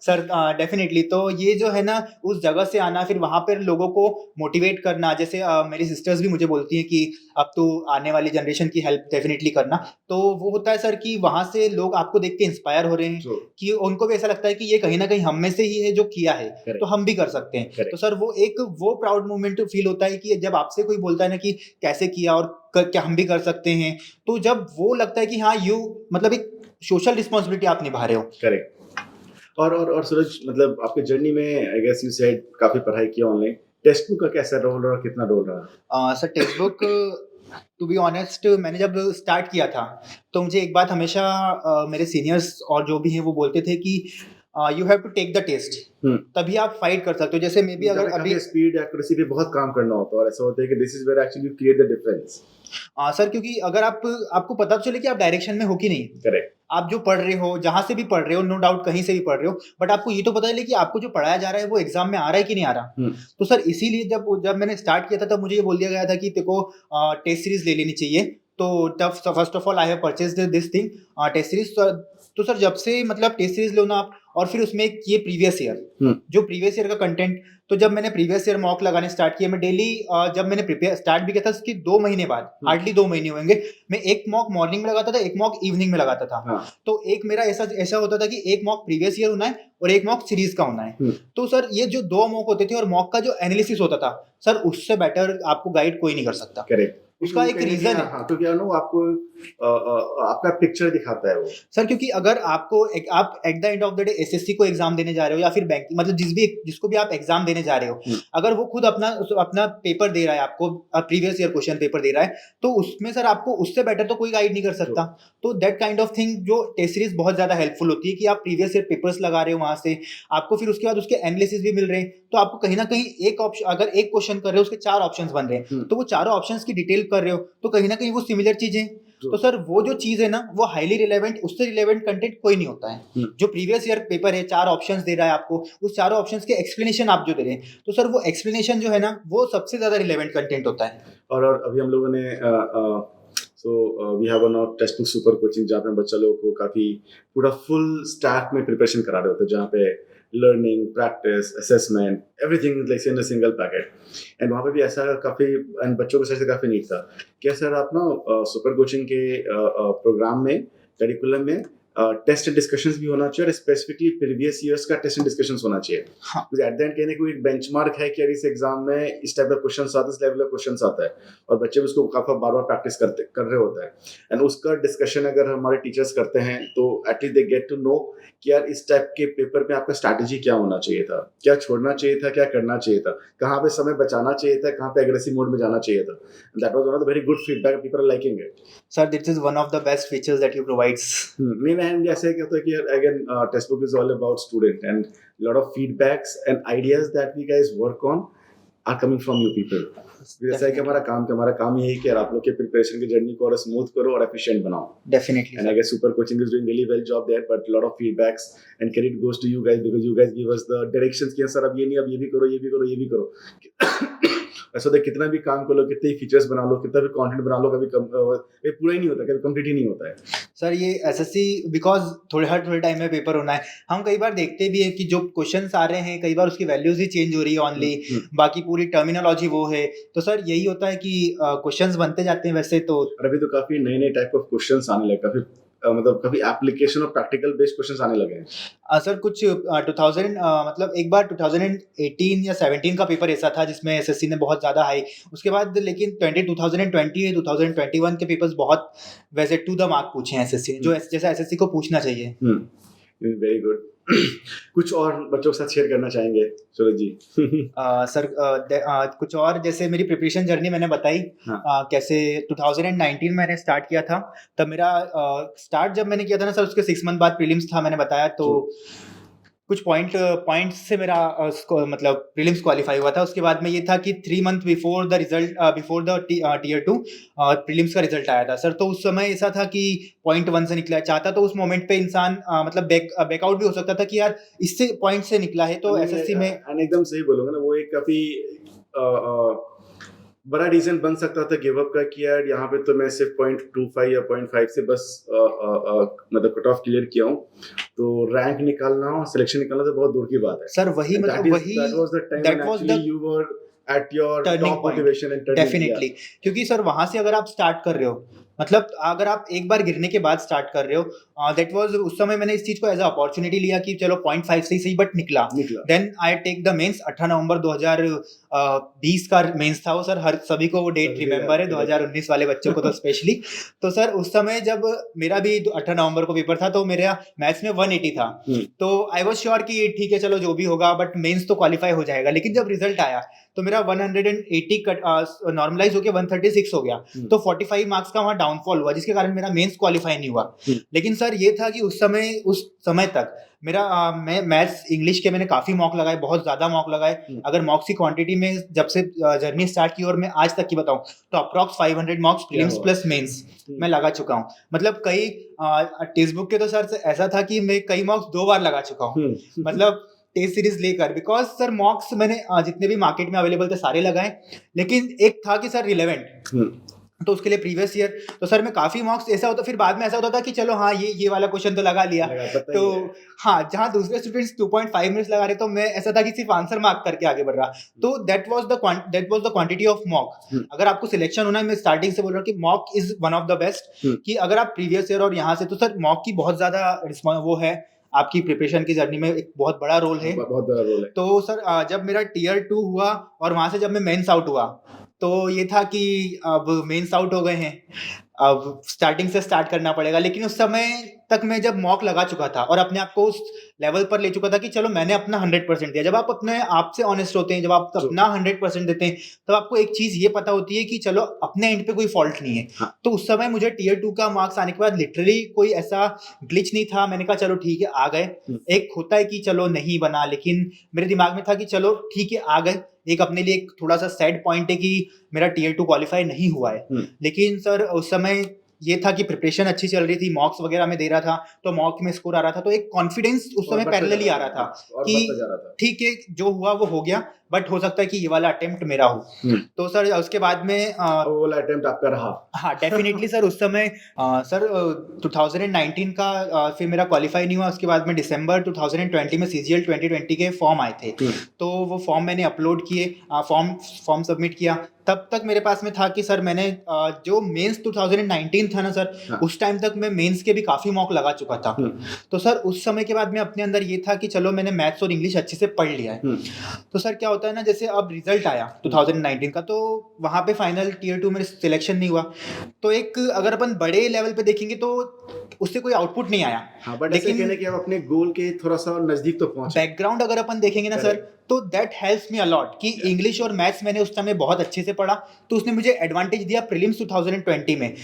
Sir definitely, तो ये जो है ना, उस जगह से आना, फिर वहां पर लोगों को मोटिवेट करना, जैसे मेरी सिस्टर्स भी मुझे बोलती हैं कि अब तो आने वाली जनरेशन की हेल्प डेफिनेटली करना, तो वो होता है सर कि वहां से लोग आपको देख के इंस्पायर हो रहे हैं, कि उनको भी ऐसा लगता है कि ये कहीं ना कहीं हम में से ही है जो किया है, तो हम भी कर सकते हैं। तो सर वो प्राउड मोमेंट फील होता है कि जब आपसे कोई बोलता है ना कि कैसे किया और क्या हम भी कर सकते हैं, तो जब वो लगता है कि हाँ, यू मतलब एक सोशल रिस्पॉन्सिबिलिटी आप निभा रहे हो। करेक्ट। और सूरज, मतलब आपके जर्नी में आई गेस यू सेड काफी पढ़ाई किया ऑनलाइन, टेक्स्ट बुक का कैसा रोल रहा, कितना रोल रहा? Sir text book, to be honest, मैंने जब स्टार्ट किया था तो मुझे एक बात हमेशा मेरे सीनियर्स और जो भी हैं वो बोलते थे कि you have to take the test, तभी आप फाइट कर सकते हो। जैसे मे बी अगर अभी स्पीड एक्यूरेसी पे बहुत काम करना होता है, और ऐसा होता है कि this is where actually you create the difference. Sir क्योंकि अगर आपको पता तो चले कि आप डायरेक्शन में हो कि नहीं, करेक्ट, आप जो पढ़ रहे हो, जहां से भी पढ़ रहे हो, नो डाउट कहीं से भी पढ़ रहे हो, बट आपको ये तो पता चले कि आपको जो पढ़ाया जा रहा है वो एग्जाम में आ रहा है कि नहीं आ रहा। तो सर इसीलिए जब मैंने स्टार्ट किया था तब मुझे ये बोल दिया गया था कि तेको टेस्ट सीरीज ले लेनी चाहिए। तो तब first of all I have purchased this thing, test series. तो सर जब से मतलब टेस्ट सीरीज लो ना आप, और फिर उसमें एक ये प्रीवियस ईयर, जो प्रीवियस ईयर का कंटेंट। तो जब मैंने प्रीवियस ईयर मॉक लगाने स्टार्ट किया, मैं डेली जब मैंने प्रिपेयर स्टार्ट भी किया था उसके 2 महीने बाद, हार्डली 2 महीने होंगे, मैं एक मॉक मॉर्निंग में लगाता था, एक मॉक इवनिंग में लगाता था। तो एक मेरा ऐसा होता था कि एक मॉक प्रीवियस ईयर होना है और एक मॉक सीरीज का होना है। तो सर ये जो 2 मॉक होते थे और मॉक का जो एनालिसिस होता था सर, उससे बेटर आपको गाइड कोई नहीं कर सकता। करेक्ट, उसका एक रीजन है। हाँ, क्योंकि आपको आपका पिक्चर दिखाता है वो सर, क्योंकि अगर आपको आप at the end of the day SSC को एग्जाम देने जा रहे हो या फिर बैंक, मतलब जिसको भी आप एग्जाम देने जा रहे हो, अगर वो खुद अपना पेपर दे रहा है, आपको प्रीवियस ईयर क्वेश्चन पेपर दे रहा है, तो उसमें सर आपको उससे बेटर तो कोई गाइड नहीं कर सकता। तो दैट काइंड ऑफ थिंग जो टेस्ट सीरीज बहुत ज्यादा हेल्पफुल होती है कि आप प्रीवियस ईयर पेपर्स लगा रहे हो, वहां से आपको फिर उसके बाद उसके एनालिसिस भी मिल रहे हैं, तो आपको कहीं ना कहीं एक ऑप्शन, अगर एक क्वेश्चन कर रहे हो उसके 4 ऑप्शंस बन रहे हैं, तो वो चारों ऑप्शंस की डिटेल कर रहे हो, तो कहीं ना कहीं वो सिमिलर चीजें। तो सर वो जो चीज है ना, वो हाईली रिलेवेंट, उससे रिलेवेंट कंटेंट कोई नहीं होता है। जो प्रीवियस ईयर पेपर है, 4 ऑप्शंस दे रहा है आपको, उस चारों ऑप्शंस के एक्सप्लेनेशन आप जो दे रहे हैं, तो सर वो एक्सप्लेनेशन जो है ना, वो सबसे ज्यादा रिलेवेंट कंटेंट होता है। और अभी हम लोगों ने we have a text book super coaching, जहाँ पे बच्चा लोगों को काफी पूरा फुल स्टैक में प्रिपरेशन करा रहे होते हैं, जहाँ पे learning, practice, assessment, everything like in a single packet. And वहाँ पे भी ऐसा काफ़ी, एंड बच्चों को से काफ़ी नीट था कि सर आप ना सुपर कोचिंग के प्रोग्राम में, करिकुलम में टेस्ट एंड डिस्कशंस भी होना चाहिए, और स्पेसिफिकली प्रीवियस ईयर्स का टेस्ट एंड डिस्कशंस होना चाहिए। क्योंकि एट द एंड कहने कोई बेंचमार्क है कि इस एग्जाम में इस टाइप का क्वेश्चंस आता है, इस लेवल का क्वेश्चंस आता है, और बच्चे उसको काफी बार बार प्रैक्टिस कर रहे होते हैं। एंड उसका डिस्कशन अगर हमारे टीचर्स करते हैं तो at least they get to know कि यार इस टाइप के पेपर में आपका स्ट्रैटेजी क्या होना चाहिए था, क्या छोड़ना चाहिए था, क्या करना चाहिए था, कहाँ पे समय बचाना चाहिए था, कहाँ पे एग्रेसिव मोड में जाना चाहिए था। That was one of the very good feedback, people are liking it. Sir, this is one of the best features that you provides. नहीं, एंड जैसे क्या होता है कि again text book is all about student, and lot of feedbacks and ideas that we guys work on are coming from you people. जैसा है कि हमारा काम यही है कि आप लोग के प्रिपरेशन की जर्नी को और स्मूथ करो और एफिशिएंट बनाओ। Definitely. And I guess super coaching is doing really well job there, but lot of feedbacks and credit goes to you guys, because you guys give us the directions कि sir अब ये नहीं, अब ये भी करो, ये भी करो, ये भी करो। ऐसा तो कितना भी काम कर लो, कितने ही फीचर्स बना लो, कितना भी कंटेंट बना लो, कभी पूरा ही नहीं होता, कभी कंप्लीट ही नहीं होता है। सर ये एसएससी बिकॉज थोड़े टाइम में पेपर होना है, हम कई बार देखते भी हैं कि जो क्वेश्चंस आ रहे हैं कई बार उसकी वैल्यूज ही चेंज हो रही है ऑनली, बाकी पूरी टर्मिनोलॉजी वो है। तो सर यही होता है कि क्वेश्चंस बनते जाते हैं वैसे तो। अभी तो काफी नए नए टाइप ऑफ क्वेश्चंस आने लगे, काफी मतलब काफी एप्लीकेशन और प्रैक्टिकल बेस्ड क्वेश्चंस आने लगे हैं। सर कुछ 2000 मतलब एक बार 2018 या 17 का पेपर ऐसा था जिसमें एसएससी ने बहुत ज़्यादा हाई, उसके बाद लेकिन 2020 2021 के पेपर्स बहुत वैसे टू द मार्क पूछे हैं एसएससी ने, जो जैसा एसएससी को पूछना चाहिए। Very good. कुछ और बच्चों के साथ शेयर करना चाहेंगे सूरज जी? सर कुछ और, जैसे मेरी प्रिपरेशन जर्नी मैंने बताई। कैसे 2019 मैंने स्टार्ट किया था, तब मेरा स्टार्ट जब मैंने किया था ना सर, उसके 6 मंथ बाद प्रीलिम्स था, मैंने बताया। तो कुछ पॉइंट्स से मेरा मतलब प्रीलिम्स क्वालिफाई हुआ था। उसके बाद में ये था कि 3 month before the result, before the tier 2 prelims का रिजल्ट आया था सर। तो उस समय ऐसा था कि 0.1 से निकला चाहता, तो उस मोमेंट पे इंसान मतलब बैकआउट भी हो सकता था कि यार इससे पॉइंट से निकला है। तो एसएससी में एकदम सही बोलूंगा ना, वो एक काफी बड़ा रीजन बन सकता था गिव अप का कि यार यहाँ पे तो मैं सिर्फ 0.25 या 0.5 से बस मतलब कट ऑफ क्लियर किया हूँ, तो रैंक निकालना और सिलेक्शन निकालना तो बहुत दूर की बात है सर। वही मतलब वही that was the time when actually you were at your top motivation and turning. Definitely, क्योंकि सर वहां से अगर आप स्टार्ट कर रहे हो, मतलब अगर आप एक बार गिरने के बाद स्टार्ट कर रहे हो, दैट वाज उस समय मैंने इस चीज को एज अ अपॉर्चुनिटी लिया कि चलो 0.5 से ही सही, बट निकला। Then I take the mains. 18 नवंबर 2020 का मेंस था वो सर, हर सभी को वो डेट रिमेंबर है, 2019 वाले बच्चों को तो स्पेशली। तो सर उस समय जब मेरा भी 18 नवंबर को पेपर था, तो मेरा मैथ्स में 180 था। तो आई वाज श्योर कि ठीक है चलो जो भी होगा, बट मेंस तो क्वालिफाई हो जाएगा। लेकिन जब रिजल्ट आया तो मेरा 180 कट नॉर्मलाइज होकर 136 हो गया। तो 45 मार्क्स का वहां डाउनफॉल हुआ, जिसके कारण मेरा मेंस क्वालिफाई नहीं हुआ। लेकिन सर ये था कि उस समय तक मेरा मैं मैथ्स इंग्लिश के मैंने काफी मॉक लगाए, बहुत ज्यादा मॉक लगाए। अगर मॉक्स की क्वांटिटी में जब से जर्नी स्टार्ट की और मैं आज तक की बताऊं तो approx 500 mocks prelims plus mains मैं लगा चुका हूं। मतलब कई टेक्स्ट बुक के तो सर ऐसा था कि मैं कई मॉक्स 2 बार लगा चुका हूं। मतलब टेस्ट सीरीज लेकर, बिकॉज सर मॉक्स मैंने जितने भी मार्केट में अवेलेबल थे सारे लगाए, लेकिन एक था कि सर रिलेवेंट तो उसके लिए प्रीवियस ईयर, तो सर मैं काफ़ी मॉक्स ऐसा होता, फिर बाद में ऐसा होता था कि चलो हाँ ये वाला क्वेश्चन तो लगा लिया, तो हाँ जहाँ दूसरे स्टूडेंट्स 2.5 मिनट्स लगा रहे तो मैं ऐसा था कि सिर्फ आंसर मार्क करके आगे बढ़ रहा। तो that was the quantity of mock. अगर आपको सिलेक्शन होना है, मैं स्टार्टिंग से बोल रहा हूँ कि mock is one of the best, कि अगर आप प्रीवियस ईयर और यहाँ से, तो सर मॉक की बहुत ज़्यादा वो है आपकी प्रिपरेशन की जर्नी में, एक बहुत बड़ा रोल है। बहुत बड़ा रोल है। तो सर जब मेरा टीयर 2 हुआ और वहाँ से जब मैं मेंस आउट हुआ, तो ये था कि अब मेंस आउट हो गए हैं, अब स्टार्टिंग से स्टार्ट करना पड़ेगा। लेकिन उस समय तक मैं जब मॉक लगा चुका था और अपने आप को उस लेवल पर ले चुका था कि चलो मैंने अपना 100% दिया। जब आप अपने आप से ऑनेस्ट होते हैं, जब आप अपना 100% देते हैं, तो आपको एक चीज ये पता होती है कि चलो अपने एंड पे कोई फॉल्ट नहीं है। हाँ। तो उस समय मुझे टीयर 2 का मार्क्स आने के बाद लिटरली कोई ऐसा ग्लिच नहीं था। मैंने कहा चलो ठीक है आ गए। एक होता है कि चलो नहीं बना, लेकिन मेरे दिमाग में था कि चलो ठीक है आ गए। एक अपने लिए एक थोड़ा सा सैड पॉइंट है कि मेरा टीयर 2 क्वालिफाई नहीं हुआ है, लेकिन सर उस समय ये था कि प्रिपरेशन अच्छी चल रही थी, मॉक्स वगैरह में दे रहा था, तो मॉक में स्कोर आ रहा था, तो एक कॉन्फिडेंस उस समय पैरेलली आ रहा था कि ठीक है जो हुआ वो हो गया, बट हो सकता है कि ये वाला अटेम्प्ट मेरा हो। तो सर उसके बाद में वो वाला अटेम्प्ट आपका रहा। हाँ डेफिनेटली सर। उस समय सर 2019 का फिर मेरा क्वालिफाई नहीं हुआ। उसके बाद में दिसंबर 2020 में CGL 2020 के फॉर्म आए थे, तो वो फॉर्म मैंने अपलोड किए, फॉर्म सबमिट किया। तब तक मेरे पास में था कि सर मैंने जो मेंस 2019 था ना सर, हाँ। उस टाइम तक मैं मेंस के भी काफ़ी मॉक लगा चुका था। तो सर उस समय के बाद में अपने अंदर ये था कि चलो मैंने मैथ्स और इंग्लिश अच्छे से पढ़ लिया है। तो सर क्या होता है ना, जैसे अब रिजल्ट आया 2019 का, तो वहाँ पे फाइनल टीयर 2 में सिलेक्शन नहीं हुआ। तो एक अगर अपन बड़े लेवल पे देखेंगे तो उससे कोई आउटपुट नहीं आया। हाँ, बट लेकिन कहने कि आप अपने गोल के थोड़ा सा नजदीक तो पहुंचे। बैकग्राउंड अगर अपन देखेंगे ना सर, तो दैट हेल्प्स मी अलॉट कि इंग्लिश और मैथ्स मैंने उस समय बहुत अच्छे से पढ़ा, तो उसने मुझे एडवांटेज दिया प्रीलिम्स 2020 में।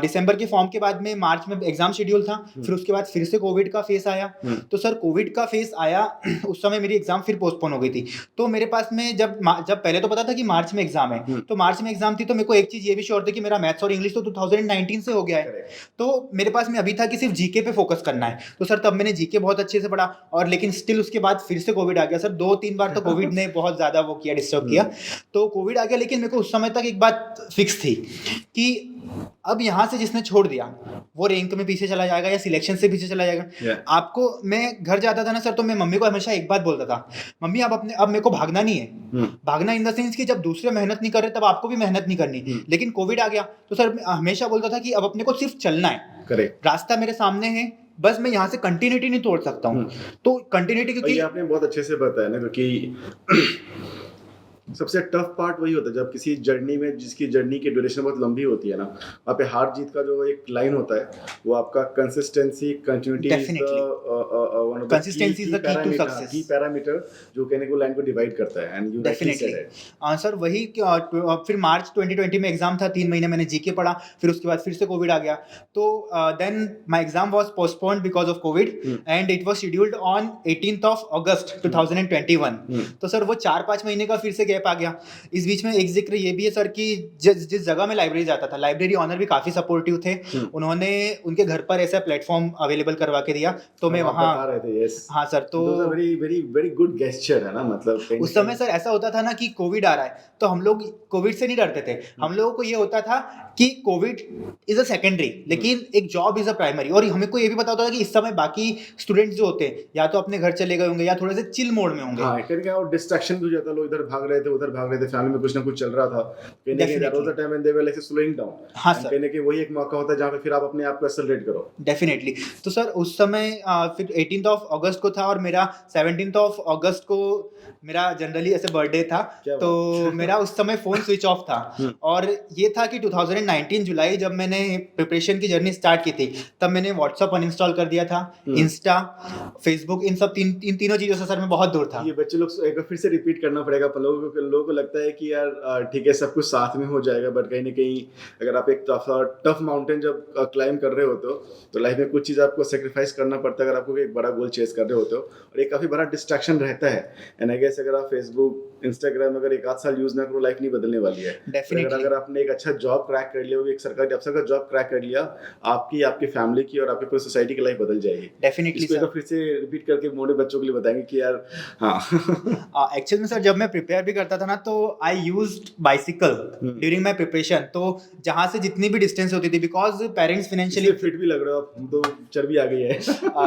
दिसंबर के फॉर्म के बाद में मार्च में एग्जाम शेड्यूल था, फिर उसके बाद फिर से कोविड का फेस आया। तो सर कोविड का फेस आया उस समय मेरी एग्जाम फिर पोस्टपोन हो गई थी। तो मेरे पास में जब पहले तो पता था कि मार्च में एग्जाम है, तो मार्च में एग्जाम थी, तो मेरे को एक चीज ये भी श्योर थी कि मेरा मैथ्स और इंग्लिश तो 2019 से हो गया है, तो मेरे पास में अभी था कि सिर्फ जीके पे फोकस करना है। तो सर तब मैंने जीके बहुत अच्छे से पढ़ा, और लेकिन स्टिल उसके बाद फिर से कोविड आ गया सर। 2-3 बार तो कोविड ने बहुत ज्यादा वो किया, डिस्टर्ब किया। तो कोविड आ गया, लेकिन मेरे को उस समय तक एक बात फिक्स थी कि अब यहाँ से जिसने छोड़ दिया वो रैंक में पीछे चला जाएगा या सिलेक्शन से पीछे चला जाएगा। आपको, मैं घर जाता था ना सर, तो मैं मम्मी को हमेशा एक बात बोलता था, मम्मी आप अपने, अब मेरे को भागना नहीं है। भागना इन द सेंस कि जब दूसरे मेहनत नहीं कर रहे तब आपको भी मेहनत नहीं करनी। लेकिन कोविड आ गया तो सर हमेशा बोलता था कि अब अपने को सिर्फ चलना है, करेक्ट, रास्ता मेरे सामने है, बस मैं यहाँ से कंटिन्यूटी नहीं तोड़ सकता हूँ। तो कंटिन्यूटी, क्योंकि आपने बहुत अच्छे से बताया ना, क्योंकि सबसे टफ पार्ट वही होता है जब किसी जर्नी में, जिसकी जर्नी की ड्यूरेशन बहुत लंबी होती है ना, वहाँ पे हार जीत का जो एक लाइन होता है वो आपका consistency, continuity consistency is the key to success, key parameter जो कहने को लाइन को डिवाइड करता है। एंड यू डेफिनेटली सर वही। फिर मार्च 2020 में एग्जाम था, 3 महीने मैंने जीके पढ़ा, फिर उसके बाद फिर से कोविड आ गया। तो then my exam was postponed because of covid and it was scheduled on 18th of August 2021। तो सर वो 4-5 महीने का फिर से गैप आ गया। इस बीच में एक जिक्र ये भी है सर कि जिस जगह में लाइब्रेरी जाता था, लाइब्रेरी ऑनर भी काफी सपोर्टिव थे। उन्होंने उनके घर पर ऐसा प्लेटफॉर्म अवेलेबल करवा के दिया, तो मैं वहाँ, हाँ सर, तो very very very good gesture है ना। मतलब उस समय सर ऐसा होता था ना कि कोविड आ रहा है, तो हम लोग कोविड से नहीं डरते थे। हम लोगों को ये होता था कि कोविड इज अ सेकेंडरी, लेकिन एक जॉब इज अ प्राइमरी। और हमें को ये भी पता होता था कि इस समय बाकी स्टूडेंट्स जो होते हैं या तो अपने घर चले गए होंगे या थोड़े से चिल मोड में होंगे। हाँ, क्या और डिस्ट्रैक्शन भी हो जाता, लोग इधर भाग रहे थे उधर भाग रहे थे, फैमिली में कुछ ना कुछ चल रहा था, कहने के that was the time when they were like slowing down. हाँ सर, कहने के वही एक मौका होता है जहाँ पे फिर आप अपने आप को एक्सेलरेट करो। डेफिनेटली। तो सर उस समय फिर 18th of August को था, और मेरा 17th of August को मेरा जनरली ऐसे बर्थडे था, तो मेरा उस समय फोन स्विच ऑफ था। और ये था कि 2019 जुलाई जब मैंने प्रिपरेशन की जर्नी स्टार्ट की थी, तब मैंने व्हाट्सएप अनइंस्टॉल कर दिया था, इंस्टा, फेसबुक, इन तीनों चीजों से सर मैं बहुत दूर था। ये बच्चे लोग एक बार फिर से रिपीट करना पड़ेगा, लोगों को लगता है कि यार ठीक है सब कुछ साथ में हो जाएगा, बट कहीं ना कहीं अगर आप एक टफ माउंटेन जब क्लाइम कर रहे होते हो तो लाइफ में कुछ चीज़ आपको सेक्रीफाइस करना पड़ता है अगर आपको एक बड़ा गोल चेस कर रहे होते हो, और एक काफ़ी बड़ा डिस्ट्रैक्शन रहता है। एंड आई गेस अगर आप फेसबुक, इंस्टाग्राम अगर 1 आध साल यूज ना करो, लाइफ नहीं बदलने वाली है। डेफिनेटली अगर आपने एक अच्छा जॉब क्रैक कर लिया, वो एक सरकारी अफसर का जॉब क्रैक कर लिया, आपकी, आपकी फैमिली की और आपकी पूरी सोसाइटी की लाइफ बदल जाएगी। डेफिनेटली इसको एक सर। बार फिर से रिपीट करके मोटे बच्चों के लिए बताएंगे कि यार हाँ एक्चुअल में सर जब मैं प्रिपेयर भी करता था ना तो I used bicycle during my preparation, तो जहाँ से जितनी भी डिस्टेंस होती थी, बिकॉज पेरेंट्स फाइनेंशियली इसलिए फिट भी लग रहे हो आप, हम तो चर्बी आ गई है।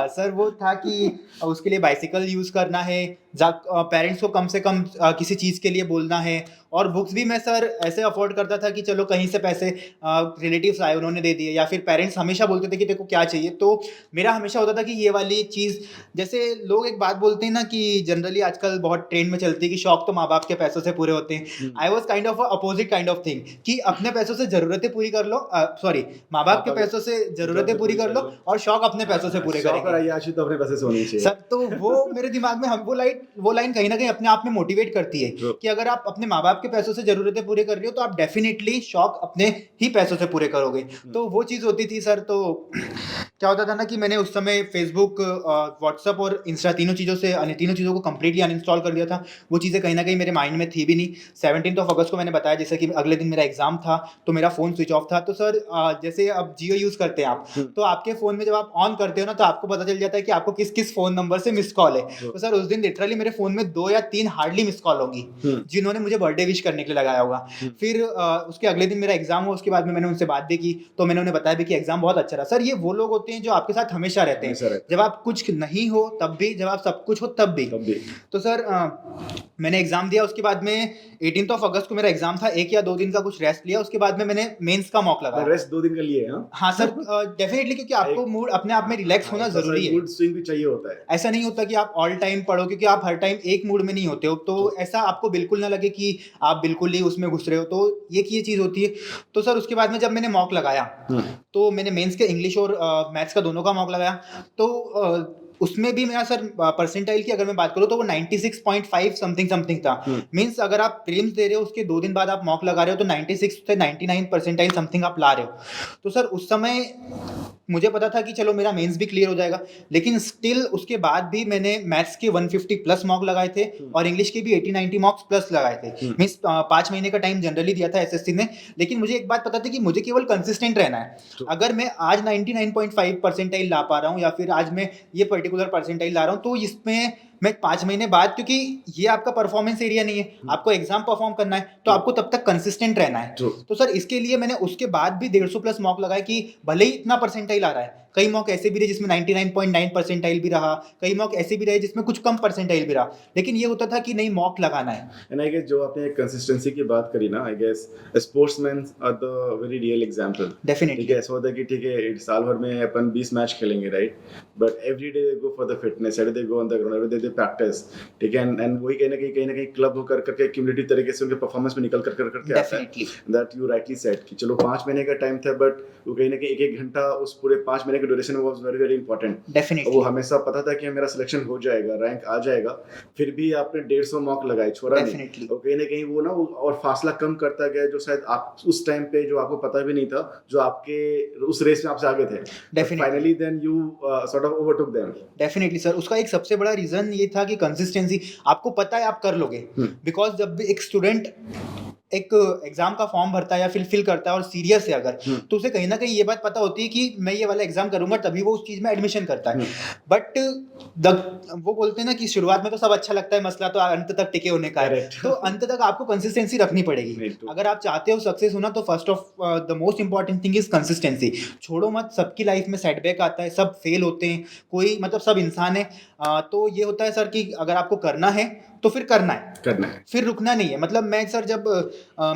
सर वो था कि उसके लिए बाइसिकल यूज करना है, पेरेंट्स को कम से कम किसी चीज़ के लिए बोलना है, और बुक्स भी मैं सर ऐसे अफोर्ड करता था कि चलो कहीं से पैसे रिलेटिव्स आए उन्होंने दे दिए, या फिर पेरेंट्स हमेशा बोलते थे कि देखो क्या चाहिए, तो मेरा हमेशा होता था कि ये वाली चीज़, जैसे लोग एक बात बोलते हैं ना कि जनरली आजकल बहुत ट्रेंड में चलती है कि शौक तो माँ बाप के पैसों से पूरे होते हैं। I was kind of opposite kind of thing कि अपने पैसों से ज़रूरतें पूरी कर लो, सॉरी माँ बाप के पैसों से ज़रूरतें पूरी कर लो और शौक अपने पैसों से पूरे करेंगे। आयाशी तो अपने पैसे से होनी चाहिए सर, तो वो मेरे दिमाग में वो लाइन कहीं ना कहीं अपने आप में मोटिवेट करती है कि अगर आप अपने माँ बाप के पैसों से जरूरतें पूरे कर रहे हो तो आप डेफिनेटली शौक अपने ही पैसों से पूरे करोगे। तो वो चीज़ होती थी सर। तो क्या होता था ना कि मैंने उस समय फेसबुक, व्हाट्सअप और इंस्टा तीनों चीज़ों को कंप्लीटली अनइंस्टॉल कर दिया था। वो चीज़ें कहीं ना कहीं मेरे माइंड में थी भी नहीं। 17 अगस्त को मैंने बताया जैसे कि अगले दिन मेरा एग्जाम था तो मेरा फ़ोन स्विच ऑफ था। तो सर जैसे अब जियो यूज़ करते हैं आप, तो आपके फ़ोन में जब आप ऑन करते हो ना तो आपको पता चल जाता है कि आपको किस किस फ़ोन नंबर से मिस कॉल है। तो सर उस दिन लिटरली मेरे फ़ोन में 2 या 3 हार्डली मिस कॉल होगी जिन्होंने मुझे बर्थडे विश करने के लिए लगाया होगा। फिर उसके अगले दिन मेरा एग्जाम हुआ, उसके बाद में मैंने उनसे बात भी की तो मैंने उन्हें बताया भी कि एग्जाम बहुत अच्छा रहा। सर ये वो लोग होते हैं जो आपके साथ हमेशा रहते हैं, जब आप कुछ नहीं हो तब भी, जब आप सब कुछ हो तब भी। तो सर मैंने एग्जाम दिया, उसके बाद में 18 अगस्त को मेरा एग्जाम था, 1 या 2 दिन का कुछ रेस्ट लिया, उसके बाद में मैंने मेंस का मॉक लगाया। रेस्ट 2 दिन का लिए? हाँ सर, डेफिनेटली, क्योंकि आपको मूड अपने आप में रिलैक्स होना जरूरी है। मूड स्विंग भी चाहिए होता है। ऐसा नहीं होता कि आप ऑल टाइम पढ़ो, क्योंकि आप हर टाइम एक मूड में नहीं होते हो, तो ऐसा आपको बिल्कुल ना लगे कि आप बिल्कुल ही उसमें घुस रहे हो, तो ये चीज़ होती है। तो सर उसके बाद में जब मैंने मॉक लगाया तो मैंने मेंस के इंग्लिश और मैथ्स का दोनों का मॉक लगाया, तो उसमें भी मेरा सर परसेंटाइल की अगर मैं बात करूँ तो वो 96.5 समथिंग था। मींस अगर आप प्रीलिम्स दे रहे हो उसके 2 दिन बाद आप मॉक लगा रहे हो तो 96 से 99 परसेंटाइल समथिंग आप ला रहे हो। तो सर उस समय मुझे पता था कि चलो मेरा मेंस भी क्लियर हो जाएगा, लेकिन स्टिल उसके बाद भी मैंने मैथ्स के 150 प्लस मॉक लगाए थे और इंग्लिश के भी 80-90 मॉक्स प्लस लगाए थे। मींस 5 महीने का टाइम जनरली दिया था एसएससी ने, लेकिन मुझे एक बात पता थी कि मुझे केवल कंसिस्टेंट रहना है। अगर मैं आज 99.5 परसेंटाइल ला पा रहा हूँ या फिर आज मैं ये पर्टिकुलर परसेंटाइल ला रहा हूँ, तो इसमें मैं 5 महीने बाद, क्योंकि ये आपका परफॉर्मेंस एरिया नहीं है, आपको एग्जाम परफॉर्म करना है, तो आपको तब तक कंसिस्टेंट रहना है। तो सर इसके लिए मैंने उसके बाद भी 150 प्लस मॉक लगाए कि भले ही इतना परसेंटाइल आ रहा है, कई मॉक ऐसे भी रहे जिसमें 99.9 परसेंटाइल भी रहा, कई मॉक ऐसे भी रहे जिसमें कुछ कम परसेंटाइल भी रहा, लेकिन ये होता था कि नहीं मॉक लगाना है। एंड आई गेस जो आपने कंसिस्टेंसी की बात करी ना, I guess sportsman are the very real example. Definitely ठीक है, ऐसा होता है कि ठीक है साल भर में अपन 20 मैच खेलेंगे, right, but every day they go for the fitness, every day go on the ground, every day they practice. ठीक है, एंड वही कहीं ना कहीं क्लब होकर करके क्यूमुलेटिव तरीके से उनके परफॉर्मेंस में निकल करके आता है। दैट यू राइटली सेड कि चलो 5 महीने का टाइम था, बट वो कहीं ना कहीं 1-1 घंटा उस पूरे 5 महीने के ड्यूरेशन में was very very important. Definitely वो हमेशा पता था कि मेरा सिलेक्शन हो जाएगा, रैंक आ जाएगा, फिर भी आपने 150 मॉक लगाए, छोड़ा नहीं। और कहीं ना कहीं वो ना और फासला कम करता गया, जो शायद आप उस टाइम पे जो आपको पता भी नहीं था, जो आपके उस रेस में आपसे आगे थे, finally then you sort of overtook them. Definitely sir, उसका एक सबसे बड़ा रीजन ये था कि कंसिस्टेंसी, आपको पता है आप कर लोगे, बिकॉज जब भी एक स्टूडेंट एक एग्जाम का फॉर्म भरता है या फिल करता है और सीरियस है अगर, तो उसे कहीं ना कहीं ये बात पता होती है कि मैं ये वाला एग्जाम करूंगा, तभी वो उस चीज में एडमिशन करता है। बट वो बोलते हैं ना कि शुरुआत में तो सब अच्छा लगता है, मसला तो अंत तक टिके होने का है। तो अंत तक आपको कंसिस्टेंसी रखनी पड़ेगी अगर आप चाहते हो सक्सेस होना। तो first of the most important thing is consistency. छोड़ो मत, सबकी लाइफ में सेटबैक आता है, सब फेल होते हैं, कोई मतलब सब इंसान है। तो ये होता है सर कि अगर आपको करना है तो फिर करना है, फिर रुकना नहीं है। मतलब मैं सर जब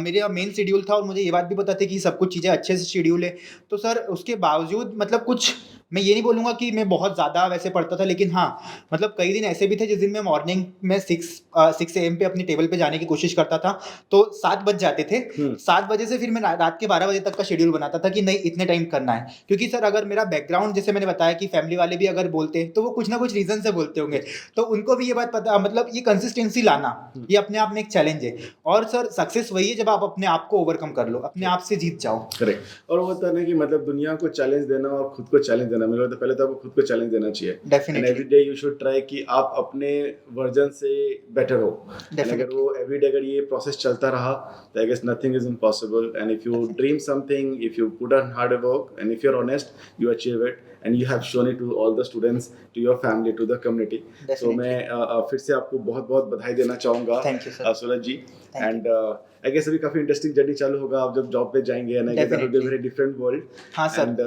मेरा मेन शेड्यूल था और मुझे ये बात भी पता थी कि सब कुछ चीज़ें अच्छे से शेड्यूल है, तो सर उसके बावजूद मतलब कुछ, मैं ये नहीं बोलूँगा कि मैं बहुत ज़्यादा वैसे पढ़ता था, लेकिन हाँ मतलब कई दिन ऐसे भी थे जिस दिन मैं मॉर्निंग में 6 AM पे अपनी टेबल पे जाने की कोशिश करता था, तो 7 बज जाते थे। 7 बजे से फिर मैं रात के 12 बजे तक का शेड्यूल बनाता था कि नहीं इतने टाइम करना है, क्योंकि सर अगर मेरा बैकग्राउंड, जैसे मैंने बताया कि फैमिली वाले भी अगर बोलते हैं तो वो कुछ ना कुछ रीज़न से बोलते होंगे, तो उनको भी ये बात पता, मतलब ये कंसिस्टेंसी लाना ये अपने आप में एक चैलेंज है। और सर सक्सेस वही है जब आप अपने आप को ओवरकम कर लो, अपने आप से जीत जाओ। करेक्ट। और वो होता है ना कि मतलब दुनिया को चैलेंज देना और खुद को चैलेंज देना देना, मुझे लगता है पहले तो आपको खुद को चैलेंज देना चाहिए and definitely every day you should try कि आप अपने वर्जन से बेटर हो एंड अगर डेफिनेटली वो एवरी डे अगर ये प्रोसेस चलता रहा तो I guess nothing is impossible and if you dream something, if you put on hard work and if you are honest you achieve it and you have shown it to all the students, to your family, to the community. So definitely मैं फिर से आपको बहुत बहुत बधाई देना चाहूँगा thank you sir Suraj ji Thank and I guess अभी काफ़ी इंटरेस्टिंग जर्नी चालू होगा आप जब जॉब पे जाएंगे and I guess that will be very different world हाँ सर एंड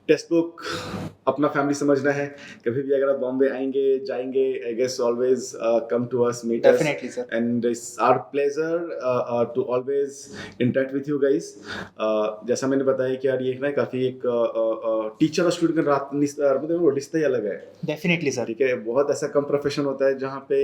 टेक्स्ट बुक अपना फैमिली समझना है, कभी भी अगर आप बॉम्बे आएंगे जाएंगे I guess always come to us, meet us definitely sir and it's our pleasure to always interact with you guys. जैसा मैंने बताया कि यार ये ना काफ़ी एक टीचर और स्टूडेंट का मतलब वो रिश्ता ही अलग है, डेफिनेटली सर ठीक है। बहुत ऐसा कम प्रोफेशन होता है जहाँ पे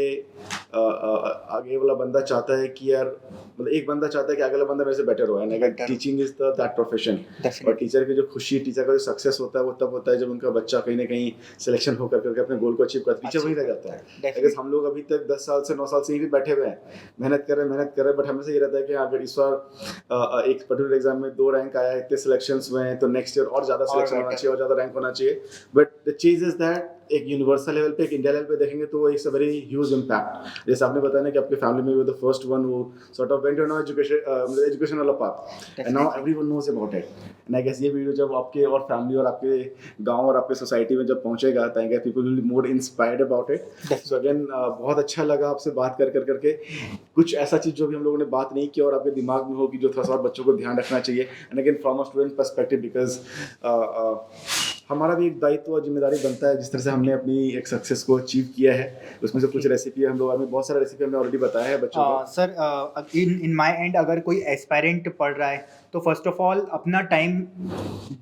आगे वाला बंदा चाहता है कि यार मतलब एक बंदा चाहता है कि अगला बंदा मेरे से बेटर हो, एंड अगर Better. Teaching is the that profession. और डेफिनेटली टीचर की जो खुशी, टीचर का जो सक्सेस होता है वो तब होता है जब उनका बच्चा कहीं ना कहीं सिलेक्शन होकर करके अपने गोल को अचीव करता है, टीचर वहीं रह जाता है। अगर डेफिनेटली हम लोग अभी तक 10 साल से 9 साल से यहीं पे बैठे हुए हैं, मेहनत कर रहे हैं, बट हमें से ये रहता है कि अगर इस बार एक पर्टिकुलर एग्जाम में 2 रैंक आया है, इतने सिलेक्शंस हुए हैं, तो नेक्स्ट ईयर और ज़्यादा सिलेक्शन होना चाहिए और ज़्यादा रैंक होना चाहिए। बट द चीज़ इज दैट एक यूनिवर्सल लेवल पे, एक इंडिया लेवल पे देखेंगे तो it's a very huge impact. जैसे आपने बताया ना कि आपके फैमिली में you the first one who sort of went on education वाला path and now everyone knows about it. And I guess ये वीडियो जब आपके और फैमिली और आपके गांव और आपके सोसाइटी में जब पहुंचेगा तो I guess people will be more inspired about it. So again बहुत अच्छा लगा आपसे बात करके कुछ ऐसा चीज़ जो भी हम लोगों ने बात नहीं की और आपके दिमाग में होगी जो थोड़ा सा और बच्चों को ध्यान रखना चाहिए। And again from a student perspective because हमारा भी एक दायित्व और जिम्मेदारी बनता है, जिस तरह से हमने अपनी एक सक्सेस को अचीव किया है उसमें से कुछ रेसिपी हम लोग हमें बहुत सारा रेसिपी हमने ऑलरेडी बताया है बच्चों को। सर इन माय एंड अगर कोई एस्पायरेंट पढ़ रहा है तो फर्स्ट ऑफ ऑल अपना टाइम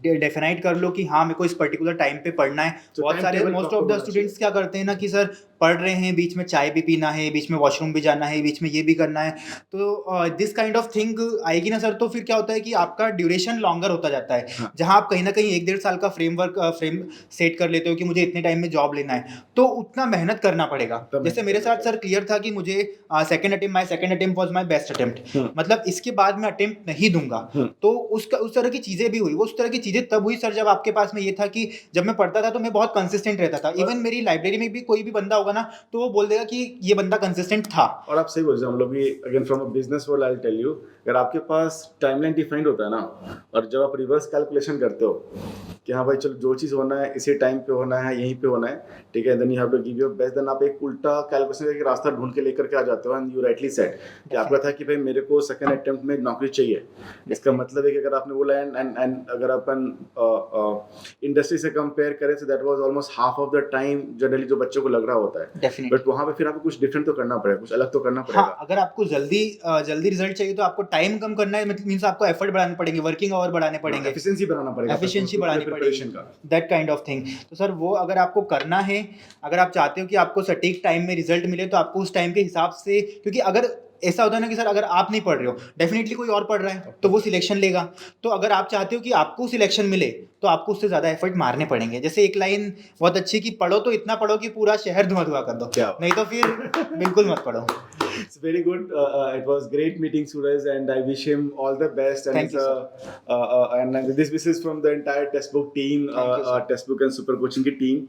डेफिनाइट कर लो कि हाँ मेरे को इस पर्टिकुलर टाइम पे पढ़ना है। So, बहुत time सारे table most proper of the होना स्टूडेंट्स क्या करते हैं ना कि सर पढ़ रहे हैं, बीच में चाय भी पीना है, बीच में वॉशरूम भी जाना है, बीच में ये भी करना है, तो दिस काइंड ऑफ थिंग आएगी ना सर, तो फिर क्या होता है कि आपका ड्यूरेशन लॉन्गर होता जाता है। हाँ। जहाँ आप कहीं ना कहीं 1-1.5 साल का फ्रेम सेट कर लेते हो कि मुझे इतने टाइम में जॉब लेना है, तो उतना मेहनत करना पड़ेगा। तब जैसे मेहनत मेरे करना साथ सर क्लियर था कि मुझे my second attempt was my best attempt, hmm. मतलब इसके बाद मैं अटेम्प्ट नहीं दूंगा। तो उस तरह की चीजें भी हुई। वो उस तरह की चीजें तब हुई सर जब आपके पास में ये था कि जब मैं पढ़ता था तो मैं बहुत कंसिस्टेंट रहता था। इवन मेरी लाइब्रेरी में भी कोई भी बंदा होगा ना तो वो बोल देगा कि ये बंदा कंसिस्टेंट था। और आप सही बोल रहे हैं, हम लोग भी again from a business world I tell you, अगर आपके पास टाइमलाइन डिफाइंड होता है ना और जब आप रिवर्स कैलकुलेशन करते हो कि हाँ भाई चलो जो चीज़ होना है इसी टाइम पे होना है, यहीं पे होना है, ठीक है, then you have to give your best. Then आप एक उल्टा कैलकुलेशन का रास्ता ढूंढ के लेकर के आ जाते हो एंड यू राइटली सेड कि आपका था कि भाई मेरे को सेकंड अटेम्प्ट में नौकरी चाहिए। इसका मतलब है कि अगर आपने बोला एंड अगर अपन इंडस्ट्री से कंपेयर करें तो that was almost half of the time generally जो बच्चों को लग रहा होता है। डेफिनेटली। बट वहाँ पे फिर आपको कुछ डिफरेंट तो करना पड़ेगा, कुछ अलग तो करना हाँ, पड़ेगा। अगर आपको जल्दी रिजल्ट चाहिए तो आपको टाइम कम करना है, मींस आपको एफर्ट बढ़ाने पड़ेंगे, वर्किंग आवर बढ़ाने पड़ेंगे, एफिशिएंसी बढ़ाना पड़ेगा, एफिशिएंसी बढ़ानी प्रिपरेशन पड़ेगी, का। That kind of thing. तो सर वो अगर आपको करना है, अगर आप चाहते हो कि आपको सटीक टाइम में रिजल्ट मिले तो आपको उस टाइम के हिसाब से, क्योंकि अगर ऐसा होता है ना कि सर अगर आप नहीं पढ़ रहे हो डेफिनेटली कोई और पढ़ रहा है तो वो सिलेक्शन लेगा। तो अगर आप चाहते हो कि आपको सिलेक्शन मिले तो आपको उससे ज़्यादा एफर्ट मारने पड़ेंगे। जैसे एक लाइन बहुत अच्छी कि पढ़ो तो इतना पढ़ो कि पूरा शहर धुआं कर दो, क्या? नहीं तो फिर बिल्कुल मत पढ़ो। It's very good. It was great meeting Suraj, and I wish him all the best. And Thank you, and this is from the entire textbook team, Thank you, sir. textbook and super coaching की team.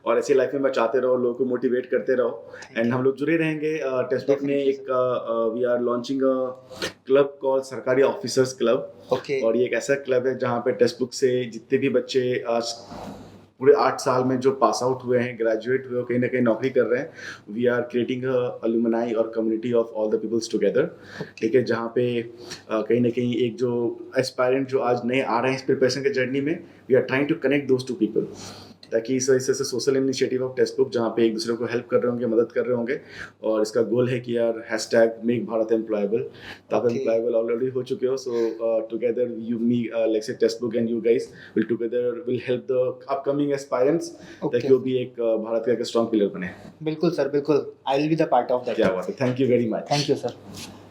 और ऐसी life में बचाते रहो, लोगों को motivate करते रहो, एंड हम लोग जुड़े रहेंगे। टेक्स्टबुक ने Definitely, एक we are launching a club call Sarkari officers club. Okay और ये एक ऐसा क्लब है जहाँ पे टेक्स्टबुक से जितने भी बच्चे आज पूरे 8 साल में जो पास आउट हुए हैं, ग्रेजुएट हुए, कहीं ना कहीं नौकरी कर रहे हैं, वी आर क्रिएटिंग अलुमनाई और community of all the peoples together, ठीक है, जहाँ पे कहीं ना कहीं एक जो एस्पायरेंट जो आज नए आ रहे हैं इस प्रिपरेशन के जर्नी में, we are trying to connect those two people, ताकि इस वजह से सोशल इनिशिएटिव ऑफ टेक्स्टबुक जहाँ पे एक दूसरे को हेल्प कर रहे होंगे, मदद कर रहे होंगे। और इसका गोल है कि यार #मेक भारत एम्प्लॉयबल, तो आप एम्प्लॉयबल ऑलरेडी हो चुके हो। So together you me like से textbook and you guys will together will help the upcoming aspirants ताकि वो भी एक भारत का एक स्ट्रॉन्ग पिलर बने। बिल्कुल सर, बिल्कुल, I will be the part of that. क्या बात है, thank you very much. Thank you sir.